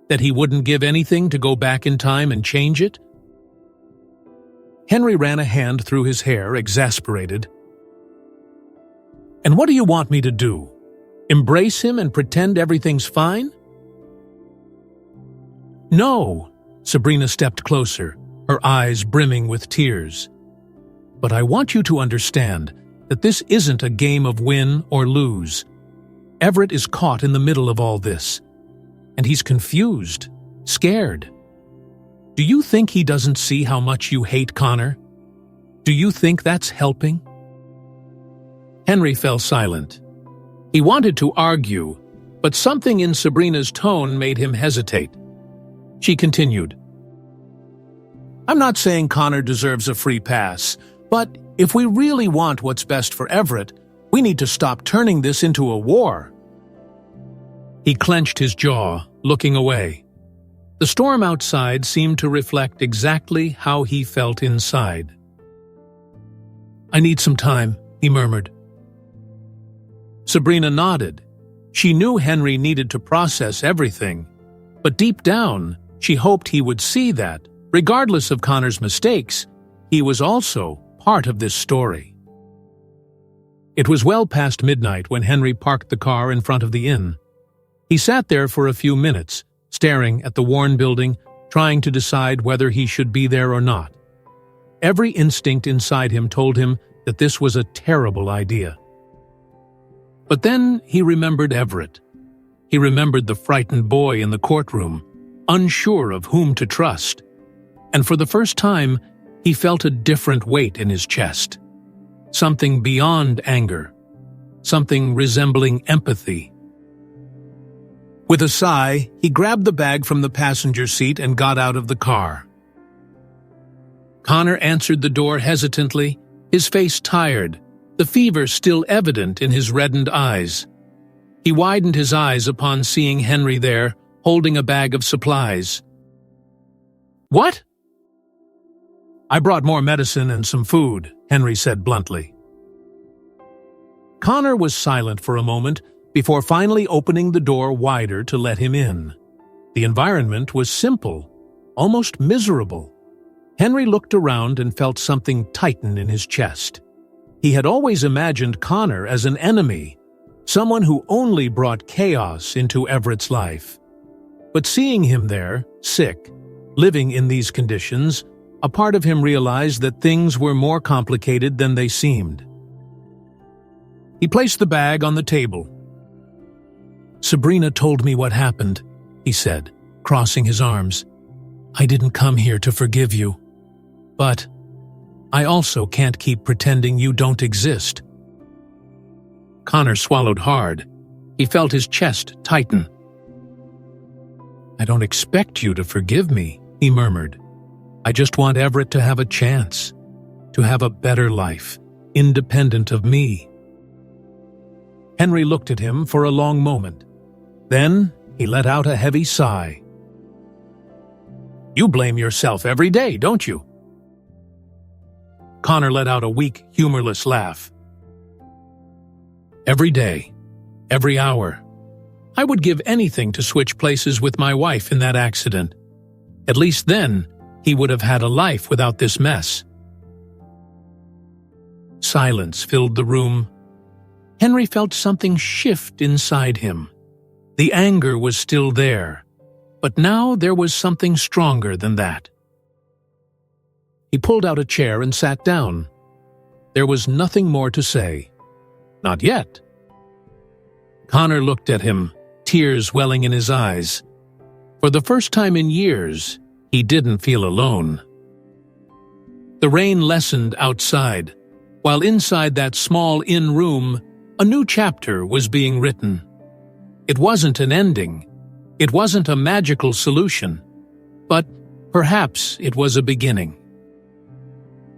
That he wouldn't give anything to go back in time and change it?" Henry ran a hand through his hair, exasperated. "And what do you want me to do? Embrace him and pretend everything's fine?" "No," Sabrina stepped closer, her eyes brimming with tears. "But I want you to understand that this isn't a game of win or lose. Everett is caught in the middle of all this, and he's confused, scared. Do you think he doesn't see how much you hate Connor? Do you think that's helping?" Henry fell silent. He wanted to argue, but something in Sabrina's tone made him hesitate. She continued, "I'm not saying Connor deserves a free pass, but if we really want what's best for Everett, we need to stop turning this into a war." He clenched his jaw, looking away. The storm outside seemed to reflect exactly how he felt inside. "I need some time," he murmured. Sabrina nodded. She knew Henry needed to process everything, but deep down, she hoped he would see that, regardless of Connor's mistakes, he was also part of this story. It was well past midnight when Henry parked the car in front of the inn. He sat there for a few minutes, staring at the worn building, trying to decide whether he should be there or not. Every instinct inside him told him that this was a terrible idea. But then he remembered Everett. He remembered the frightened boy in the courtroom, unsure of whom to trust. And for the first time, he felt a different weight in his chest. Something beyond anger. Something resembling empathy. With a sigh, he grabbed the bag from the passenger seat and got out of the car. Connor answered the door hesitantly, his face tired, the fever still evident in his reddened eyes. He widened his eyes upon seeing Henry there, holding a bag of supplies. "What?" "I brought more medicine and some food," Henry said bluntly. Connor was silent for a moment before finally opening the door wider to let him in. The environment was simple, almost miserable. Henry looked around and felt something tighten in his chest. He had always imagined Connor as an enemy, someone who only brought chaos into Everett's life. But seeing him there, sick, living in these conditions, a part of him realized that things were more complicated than they seemed. He placed the bag on the table. "Sabrina told me what happened," he said, crossing his arms. "I didn't come here to forgive you. But I also can't keep pretending you don't exist." Connor swallowed hard. He felt his chest tighten. "I don't expect you to forgive me," he murmured. "I just want Everett to have a chance, to have a better life, independent of me." Henry looked at him for a long moment. Then he let out a heavy sigh. "You blame yourself every day, don't you?" Connor let out a weak, humorless laugh. "Every day, every hour. I would give anything to switch places with my wife in that accident. At least then, he would have had a life without this mess." Silence filled the room. Henry felt something shift inside him. The anger was still there, but now there was something stronger than that. He pulled out a chair and sat down. There was nothing more to say. Not yet. Connor looked at him, tears welling in his eyes. For the first time in years, he didn't feel alone. The rain lessened outside, while inside that small inn room, a new chapter was being written. It wasn't an ending. It wasn't a magical solution. But perhaps it was a beginning.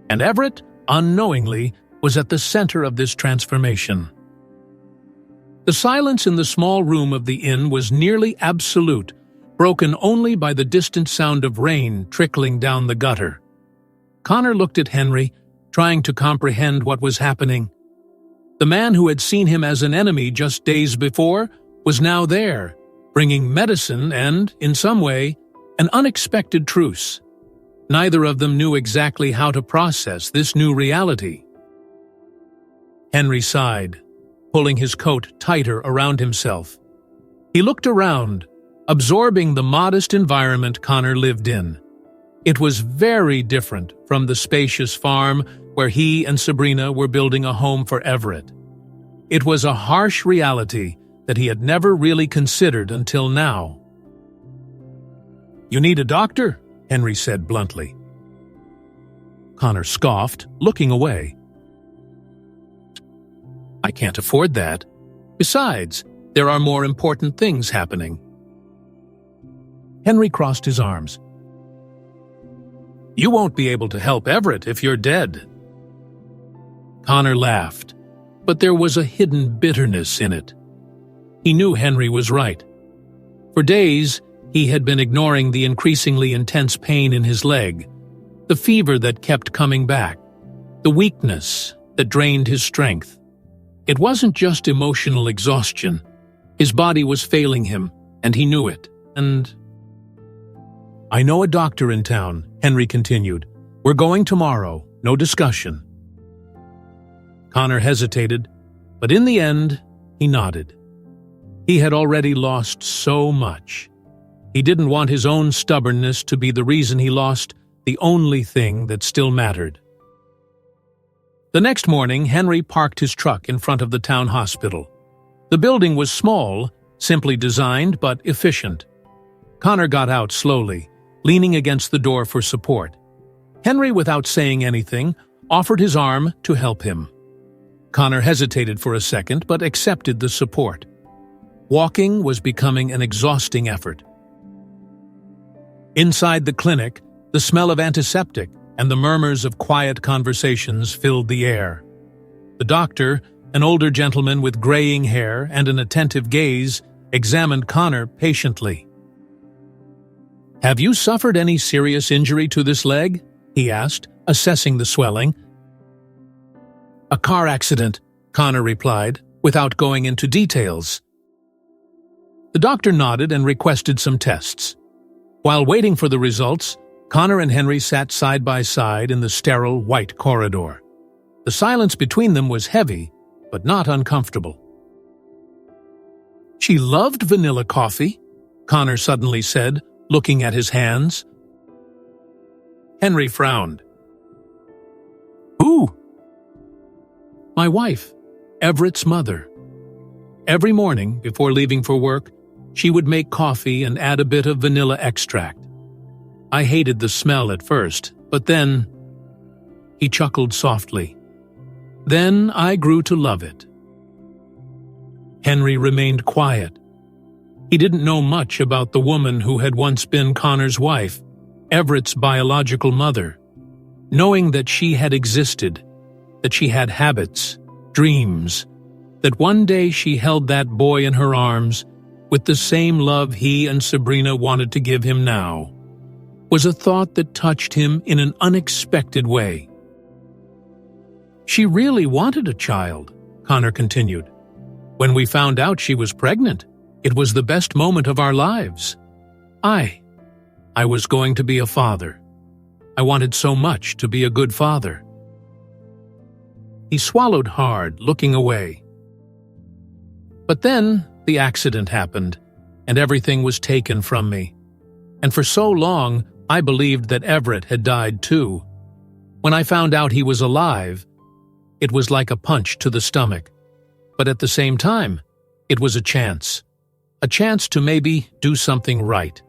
And Everett, unknowingly, was at the center of this transformation. The silence in the small room of the inn was nearly absolute, broken only by the distant sound of rain trickling down the gutter. Connor looked at Henry, trying to comprehend what was happening. The man who had seen him as an enemy just days before was now there, bringing medicine and, in some way, an unexpected truce. Neither of them knew exactly how to process this new reality. Henry sighed, pulling his coat tighter around himself. He looked around, absorbing the modest environment Connor lived in. It was very different from the spacious farm where he and Sabrina were building a home for Everett. It was a harsh reality that he had never really considered until now. "You need a doctor?" Henry said bluntly. Connor scoffed, looking away. "I can't afford that. Besides, there are more important things happening." Henry crossed his arms. "You won't be able to help Everett if you're dead." Connor laughed, but there was a hidden bitterness in it. He knew Henry was right. For days, he had been ignoring the increasingly intense pain in his leg, the fever that kept coming back, the weakness that drained his strength. It wasn't just emotional exhaustion. His body was failing him, and he knew it. And "I know a doctor in town," Henry continued. "We're going tomorrow, no discussion." Connor hesitated, but in the end, he nodded. He had already lost so much. He didn't want his own stubbornness to be the reason he lost the only thing that still mattered. The next morning, Henry parked his truck in front of the town hospital. The building was small, simply designed but efficient. Connor got out slowly, leaning against the door for support. Henry, without saying anything, offered his arm to help him. Connor hesitated for a second but accepted the support. Walking was becoming an exhausting effort. Inside the clinic, the smell of antiseptic and the murmurs of quiet conversations filled the air. The doctor, an older gentleman with graying hair and an attentive gaze, examined Connor patiently. "Have you suffered any serious injury to this leg?" he asked, assessing the swelling. "A car accident," Connor replied, without going into details. The doctor nodded and requested some tests. While waiting for the results, Connor and Henry sat side by side in the sterile white corridor. The silence between them was heavy, but not uncomfortable. "She loved vanilla coffee," Connor suddenly said, looking at his hands. Henry frowned. "Who?" "My wife, Everett's mother. Every morning, before leaving for work, she would make coffee and add a bit of vanilla extract. I hated the smell at first, but then—" He chuckled softly. "Then I grew to love it." Henry remained quiet. He didn't know much about the woman who had once been Connor's wife, Everett's biological mother. Knowing that she had existed, that she had habits, dreams, that one day she held that boy in her arms with the same love he and Sabrina wanted to give him now, was a thought that touched him in an unexpected way. "She really wanted a child," Connor continued. "When we found out she was pregnant, it was the best moment of our lives. I was going to be a father. I wanted so much to be a good father." He swallowed hard, looking away. "But then the accident happened, and everything was taken from me. And for so long, I believed that Everett had died too. When I found out he was alive, it was like a punch to the stomach. But at the same time, it was a chance to maybe do something right."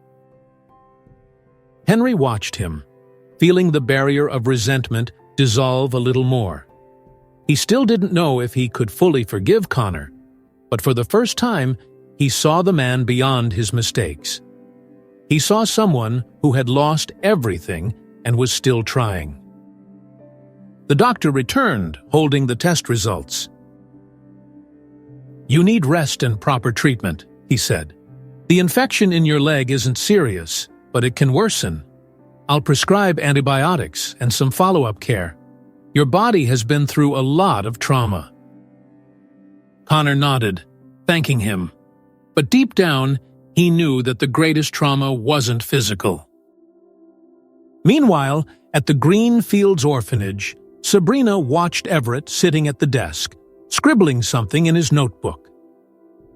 Henry watched him, feeling the barrier of resentment dissolve a little more. He still didn't know if he could fully forgive Connor, but for the first time, he saw the man beyond his mistakes. He saw someone who had lost everything and was still trying. The doctor returned, holding the test results. "You need rest and proper treatment," he said. "The infection in your leg isn't serious, but it can worsen. I'll prescribe antibiotics and some follow-up care. Your body has been through a lot of trauma." Connor nodded, thanking him. But deep down, he knew that the greatest trauma wasn't physical. Meanwhile, at the Green Fields Orphanage, Sabrina watched Everett sitting at the desk, scribbling something in his notebook.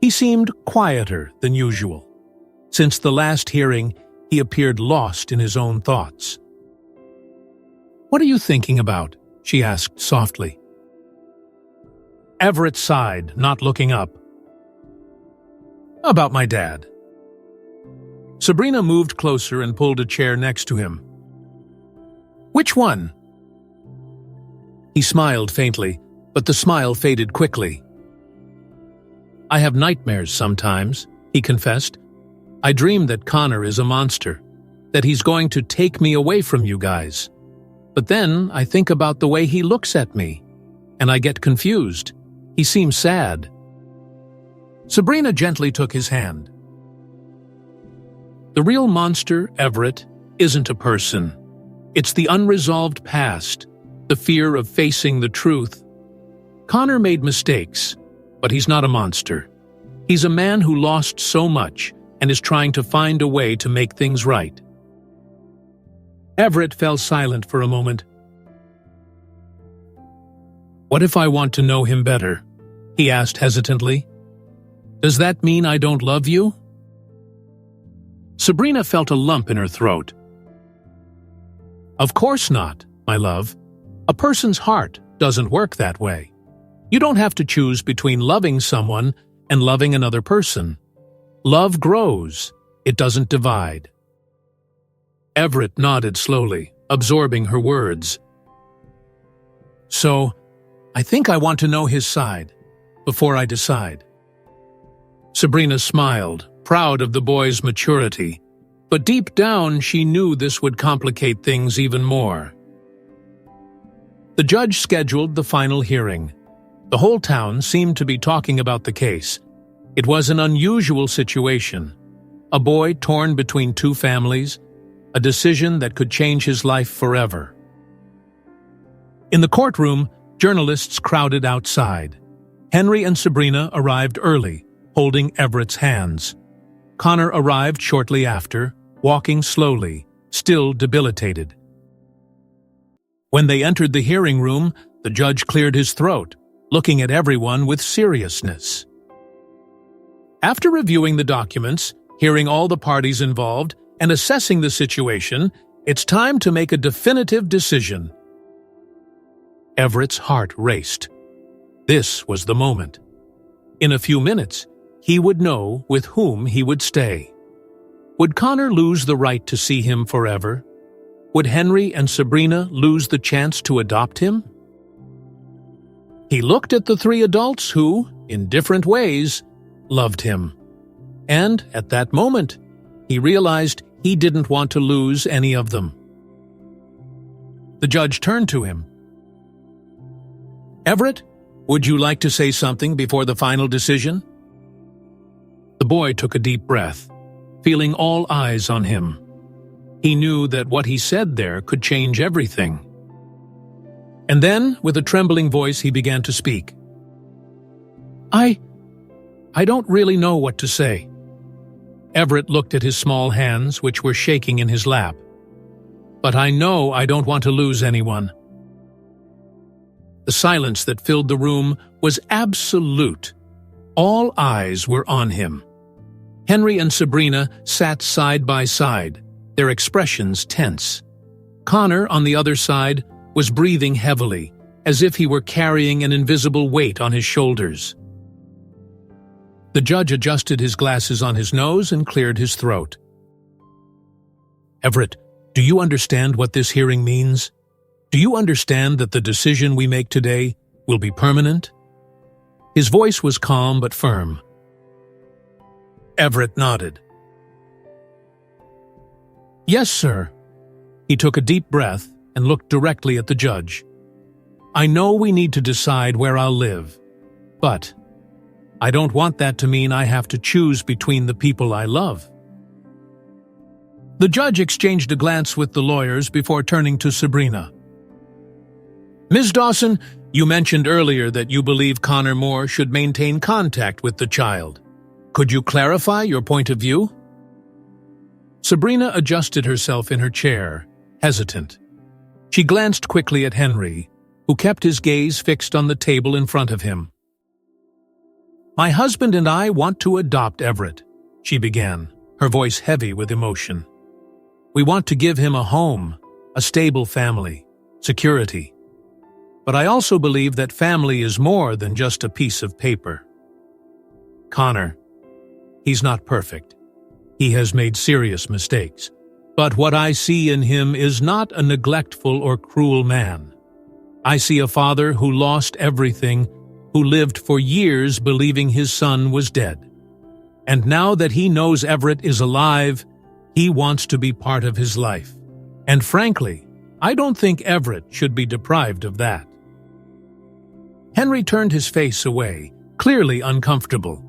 He seemed quieter than usual. Since the last hearing, he appeared lost in his own thoughts. "What are you thinking about?" she asked softly. Everett sighed, not looking up. "About my dad." Sabrina moved closer and pulled a chair next to him. "Which one?" He smiled faintly, but the smile faded quickly. I have nightmares sometimes, he confessed. I dream that Connor is a monster, that he's going to take me away from you guys. But then I think about the way he looks at me, and I get confused. He seems sad. Sabrina gently took his hand. The real monster, Everett, isn't a person. It's the unresolved past, the fear of facing the truth. Connor made mistakes, but he's not a monster. He's a man who lost so much and is trying to find a way to make things right. Everett fell silent for a moment. What if I want to know him better? He asked hesitantly. Does that mean I don't love you? Sabrina felt a lump in her throat. Of course not, my love. A person's heart doesn't work that way. You don't have to choose between loving someone and loving another person. Love grows. It doesn't divide. Everett nodded slowly, absorbing her words. So, I think I want to know his side, before I decide. Sabrina smiled, proud of the boy's maturity, but deep down she knew this would complicate things even more. The judge scheduled the final hearing. The whole town seemed to be talking about the case. It was an unusual situation. A boy torn between two families, a decision that could change his life forever. In the courtroom, journalists crowded outside. Henry and Sabrina arrived early, holding Everett's hands. Connor arrived shortly after, walking slowly, still debilitated. When they entered the hearing room, the judge cleared his throat, looking at everyone with seriousness. After reviewing the documents, hearing all the parties involved, and assessing the situation, it's time to make a definitive decision. Everett's heart raced. This was the moment. In a few minutes, he would know with whom he would stay. Would Connor lose the right to see him forever? Would Henry and Sabrina lose the chance to adopt him? He looked at the three adults who, in different ways, loved him. And at that moment, he realized he didn't want to lose any of them. The judge turned to him. Everett, would you like to say something before the final decision? The boy took a deep breath, feeling all eyes on him. He knew that what he said there could change everything. And then, with a trembling voice, he began to speak. I don't really know what to say. Everett looked at his small hands, which were shaking in his lap. But I know I don't want to lose anyone. The silence that filled the room was absolute. All eyes were on him. Henry and Sabrina sat side by side, their expressions tense. Connor, on the other side, was breathing heavily, as if he were carrying an invisible weight on his shoulders. The judge adjusted his glasses on his nose and cleared his throat. Everett, do you understand what this hearing means? Do you understand that the decision we make today will be permanent? His voice was calm but firm. Everett nodded. Yes, sir. He took a deep breath and looked directly at the judge. I know we need to decide where I'll live, but I don't want that to mean I have to choose between the people I love. The judge exchanged a glance with the lawyers before turning to Sabrina. Ms. Dawson, you mentioned earlier that you believe Connor Moore should maintain contact with the child. Could you clarify your point of view? Sabrina adjusted herself in her chair, hesitant. She glanced quickly at Henry, who kept his gaze fixed on the table in front of him. My husband and I want to adopt Everett, she began, her voice heavy with emotion. We want to give him a home, a stable family, security. But I also believe that family is more than just a piece of paper. Connor, he's not perfect. He has made serious mistakes. But what I see in him is not a neglectful or cruel man. I see a father who lost everything who lived for years believing his son was dead. And now that he knows Everett is alive, he wants to be part of his life. And frankly, I don't think Everett should be deprived of that. Henry turned his face away, clearly uncomfortable.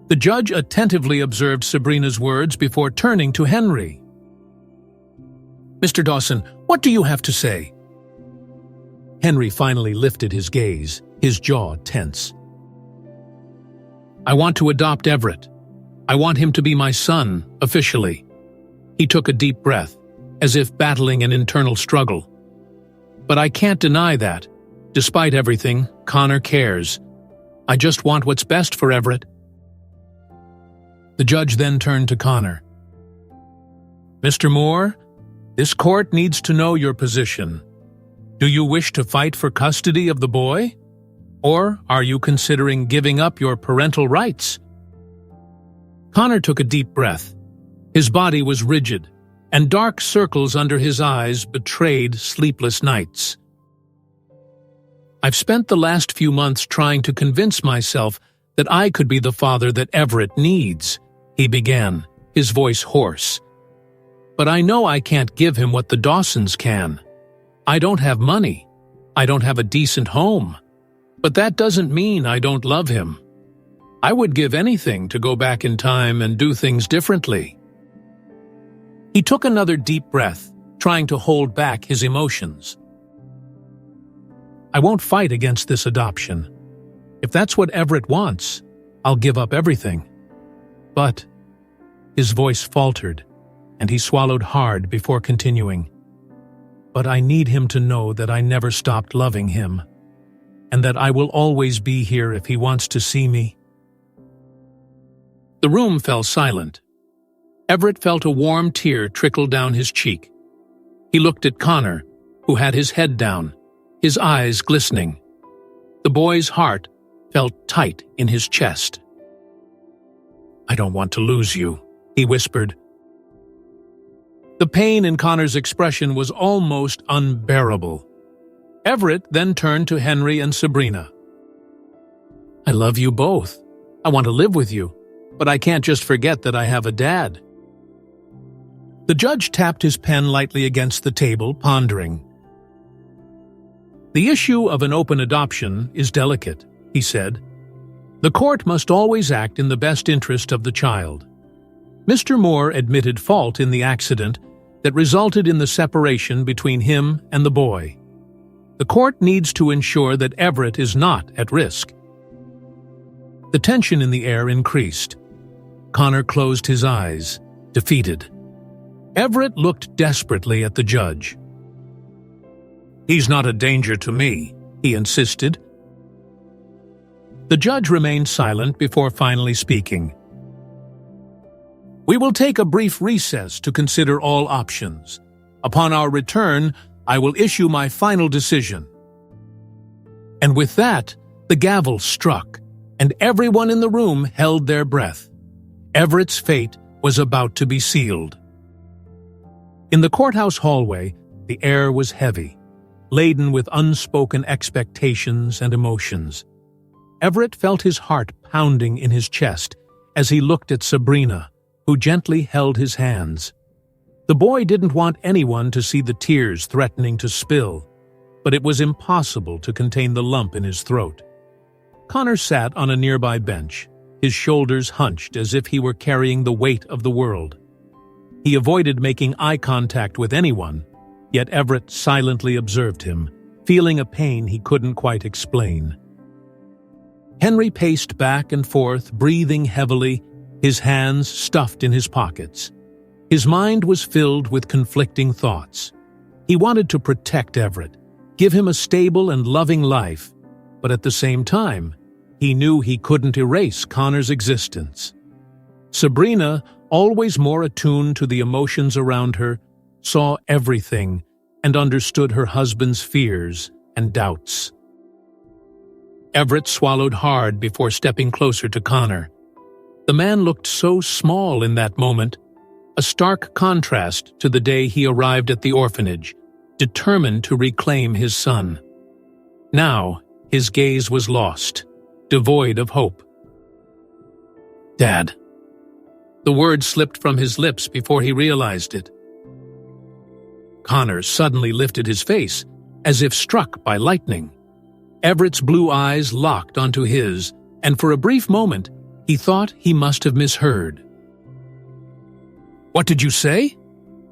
The judge attentively observed Sabrina's words before turning to Henry. "Mr. Dawson, what do you have to say?" Henry finally lifted his gaze, his jaw tense. "I want to adopt Everett. I want him to be my son, officially." He took a deep breath, as if battling an internal struggle. "But I can't deny that. Despite everything, Connor cares. I just want what's best for Everett." The judge then turned to Connor. "Mr. Moore, this court needs to know your position. Do you wish to fight for custody of the boy? Or are you considering giving up your parental rights?" Connor took a deep breath. His body was rigid, and dark circles under his eyes betrayed sleepless nights. "I've spent the last few months trying to convince myself that I could be the father that Everett needs," he began, his voice hoarse. "But I know I can't give him what the Dawsons can. I don't have money. I don't have a decent home. But that doesn't mean I don't love him. I would give anything to go back in time and do things differently." He took another deep breath, trying to hold back his emotions. "I won't fight against this adoption. If that's what Everett wants, I'll give up everything. But," his voice faltered, and he swallowed hard before continuing, "but I need him to know that I never stopped loving him, and that I will always be here if he wants to see me." The room fell silent. Everett felt a warm tear trickle down his cheek. He looked at Connor, who had his head down, his eyes glistening. The boy's heart felt tight in his chest. "I don't want to lose you," he whispered. The pain in Connor's expression was almost unbearable. Everett then turned to Henry and Sabrina. "I love you both. I want to live with you, but I can't just forget that I have a dad." The judge tapped his pen lightly against the table, pondering. "The issue of an open adoption is delicate," he said. "The court must always act in the best interest of the child." Mr. Moore admitted fault in the accident that resulted in the separation between him and the boy. The court needs to ensure that Everett is not at risk. The tension in the air increased. Connor closed his eyes, defeated. Everett looked desperately at the judge. "He's not a danger to me," he insisted. The judge remained silent before finally speaking. "We will take a brief recess to consider all options. Upon our return, I will issue my final decision." And with that, the gavel struck, and everyone in the room held their breath. Everett's fate was about to be sealed. In the courthouse hallway, the air was heavy, laden with unspoken expectations and emotions. Everett felt his heart pounding in his chest as he looked at Sabrina, who gently held his hands. The boy didn't want anyone to see the tears threatening to spill, but it was impossible to contain the lump in his throat. Connor sat on a nearby bench, his shoulders hunched as if he were carrying the weight of the world. He avoided making eye contact with anyone, yet Everett silently observed him, feeling a pain he couldn't quite explain. Henry paced back and forth, breathing heavily, his hands stuffed in his pockets. His mind was filled with conflicting thoughts. He wanted to protect Everett, give him a stable and loving life, but at the same time, he knew he couldn't erase Connor's existence. Sabrina, always more attuned to the emotions around her, saw everything and understood her husband's fears and doubts. Everett swallowed hard before stepping closer to Connor. The man looked so small in that moment, a stark contrast to the day he arrived at the orphanage, determined to reclaim his son. Now, his gaze was lost, devoid of hope. "Dad." The word slipped from his lips before he realized it. Connor suddenly lifted his face, as if struck by lightning. Everett's blue eyes locked onto his, and for a brief moment, he thought he must have misheard. "What did you say?"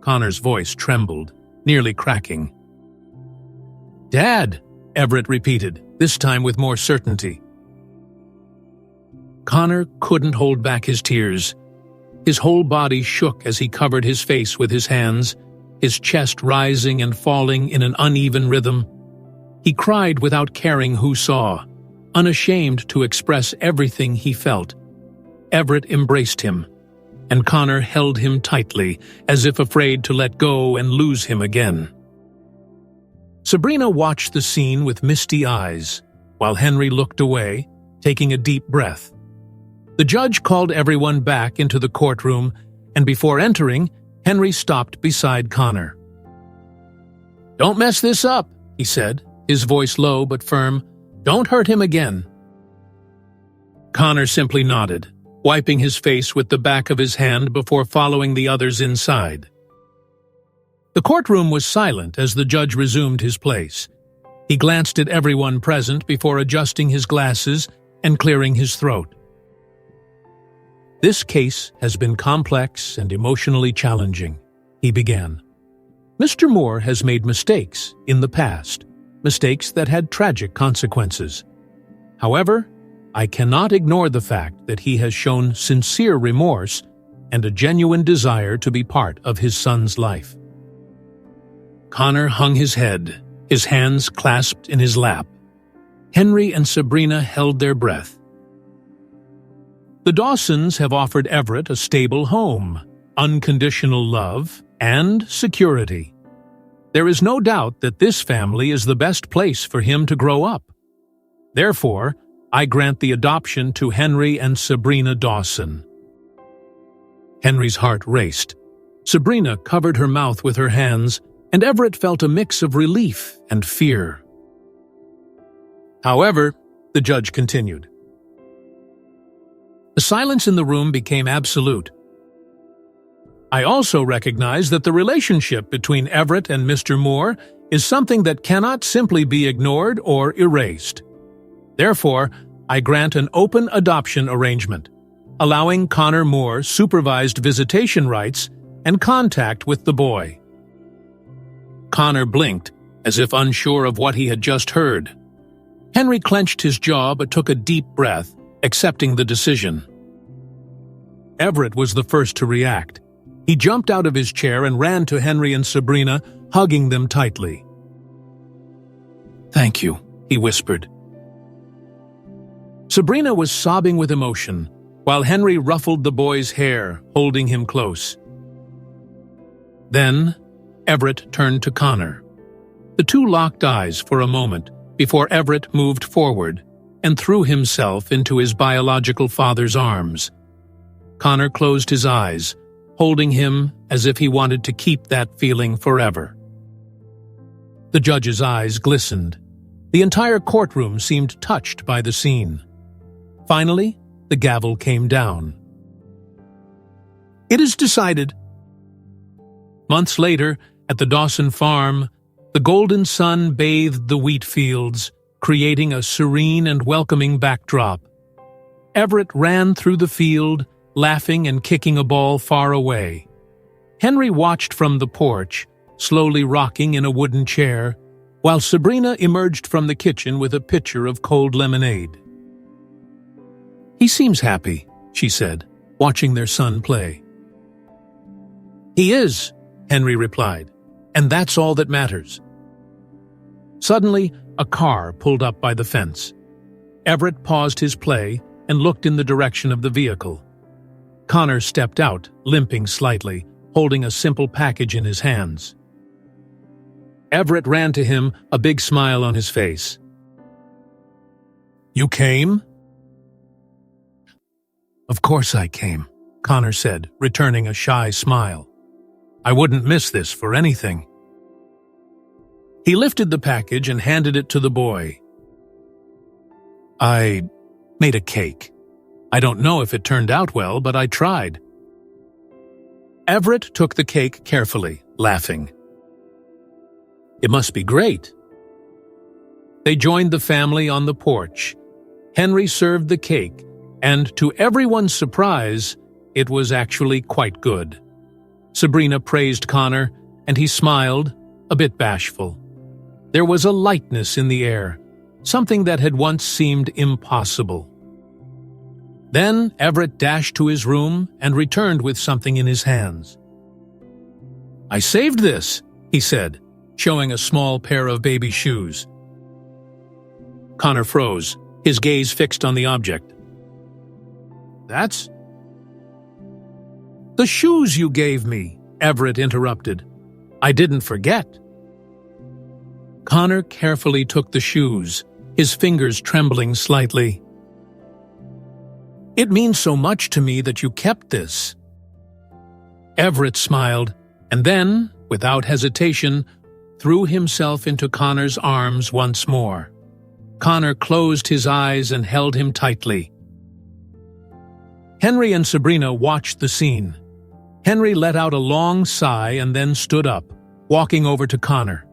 Connor's voice trembled, nearly cracking. "Dad," Everett repeated, this time with more certainty. Connor couldn't hold back his tears. His whole body shook as he covered his face with his hands, his chest rising and falling in an uneven rhythm. He cried without caring who saw, unashamed to express everything he felt. Everett embraced him, and Connor held him tightly, as if afraid to let go and lose him again. Sabrina watched the scene with misty eyes, while Henry looked away, taking a deep breath. The judge called everyone back into the courtroom, and before entering, Henry stopped beside Connor. "Don't mess this up," he said, his voice low but firm. "Don't hurt him again." Connor simply nodded, wiping his face with the back of his hand before following the others inside. The courtroom was silent as the judge resumed his place. He glanced at everyone present before adjusting his glasses and clearing his throat. "This case has been complex and emotionally challenging," he began. "Mr. Moore has made mistakes in the past, mistakes that had tragic consequences. However, I cannot ignore the fact that he has shown sincere remorse and a genuine desire to be part of his son's life." Connor hung his head, his hands clasped in his lap. Henry and Sabrina held their breath. The Dawsons have offered Everett a stable home, unconditional love, and security. There is no doubt that this family is the best place for him to grow up. Therefore, I grant the adoption to Henry and Sabrina Dawson. Henry's heart raced. Sabrina covered her mouth with her hands, and Everett felt a mix of relief and fear. "However," the judge continued. The silence in the room became absolute. "I also recognize that the relationship between Everett and Mr. Moore is something that cannot simply be ignored or erased. Therefore, I grant an open adoption arrangement, allowing Connor Moore supervised visitation rights and contact with the boy." Connor blinked, as if unsure of what he had just heard. Henry clenched his jaw but took a deep breath, accepting the decision. Everett was the first to react. He jumped out of his chair and ran to Henry and Sabrina, hugging them tightly. "Thank you," he whispered. Sabrina was sobbing with emotion, while Henry ruffled the boy's hair, holding him close. Then, Everett turned to Connor. The two locked eyes for a moment before Everett moved forward and threw himself into his biological father's arms. Connor closed his eyes, holding him as if he wanted to keep that feeling forever. The judge's eyes glistened. The entire courtroom seemed touched by the scene. Finally, the gavel came down. "It is decided." Months later, at the Dawson farm, the golden sun bathed the wheat fields, creating a serene and welcoming backdrop. Everett ran through the field, laughing and kicking a ball far away. Henry watched from the porch, slowly rocking in a wooden chair, while Sabrina emerged from the kitchen with a pitcher of cold lemonade. "He seems happy," she said, watching their son play. "He is," Henry replied, "and that's all that matters." Suddenly, a car pulled up by the fence. Everett paused his play and looked in the direction of the vehicle. Connor stepped out, limping slightly, holding a simple package in his hands. Everett ran to him, a big smile on his face. "You came?" "Of course I came," Connor said, returning a shy smile. "I wouldn't miss this for anything." He lifted the package and handed it to the boy. made a cake. I don't know if it turned out well, but I tried. Everett took the cake carefully, laughing. It must be great. They joined the family on the porch. Henry served the cake, and to everyone's surprise, it was actually quite good. Sabrina praised Connor, and he smiled, a bit bashful. There was a lightness in the air, something that had once seemed impossible. Then Everett dashed to his room and returned with something in his hands. "I saved this," he said, showing a small pair of baby shoes. Connor froze, his gaze fixed on the object. "That's—" "The shoes you gave me," Everett interrupted. "I didn't forget." Connor carefully took the shoes, his fingers trembling slightly. "It means so much to me that you kept this." Everett smiled, and then, without hesitation, threw himself into Connor's arms once more. Connor closed his eyes and held him tightly. Henry and Sabrina watched the scene. Henry let out a long sigh and then stood up, walking over to Connor.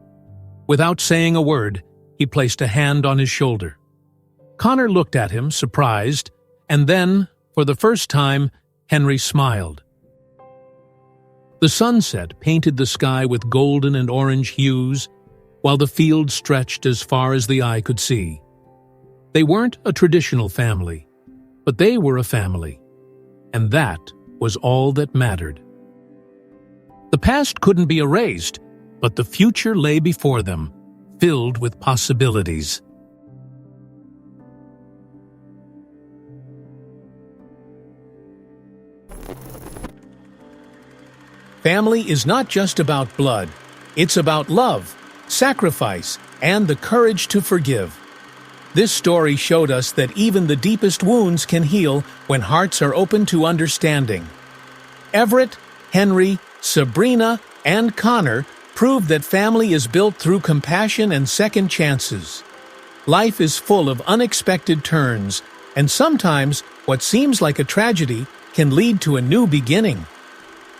Without saying a word, he placed a hand on his shoulder. Connor looked at him, surprised, and then, for the first time, Henry smiled. The sunset painted the sky with golden and orange hues, while the field stretched as far as the eye could see. They weren't a traditional family, but they were a family, and that was all that mattered. The past couldn't be erased, but the future lay before them, filled with possibilities. Family is not just about blood. It's about love, sacrifice, and the courage to forgive. This story showed us that even the deepest wounds can heal when hearts are open to understanding. Everett, Henry, Sabrina, and Connor proved that family is built through compassion and second chances. Life is full of unexpected turns, and sometimes what seems like a tragedy can lead to a new beginning.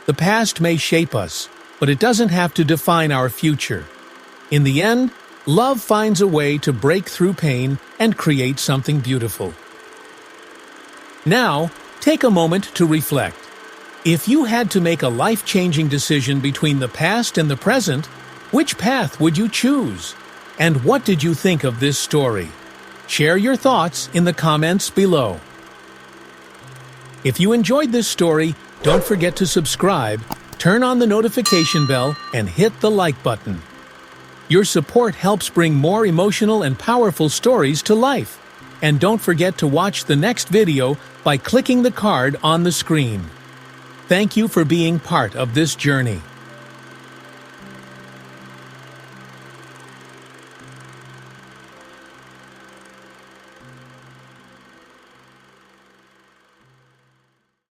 The past may shape us, but it doesn't have to define our future. In the end, love finds a way to break through pain and create something beautiful. Now, take a moment to reflect. If you had to make a life-changing decision between the past and the present, which path would you choose? And what did you think of this story? Share your thoughts in the comments below. If you enjoyed this story, don't forget to subscribe, turn on the notification bell, and hit the like button. Your support helps bring more emotional and powerful stories to life. And don't forget to watch the next video by clicking the card on the screen. Thank you for being part of this journey.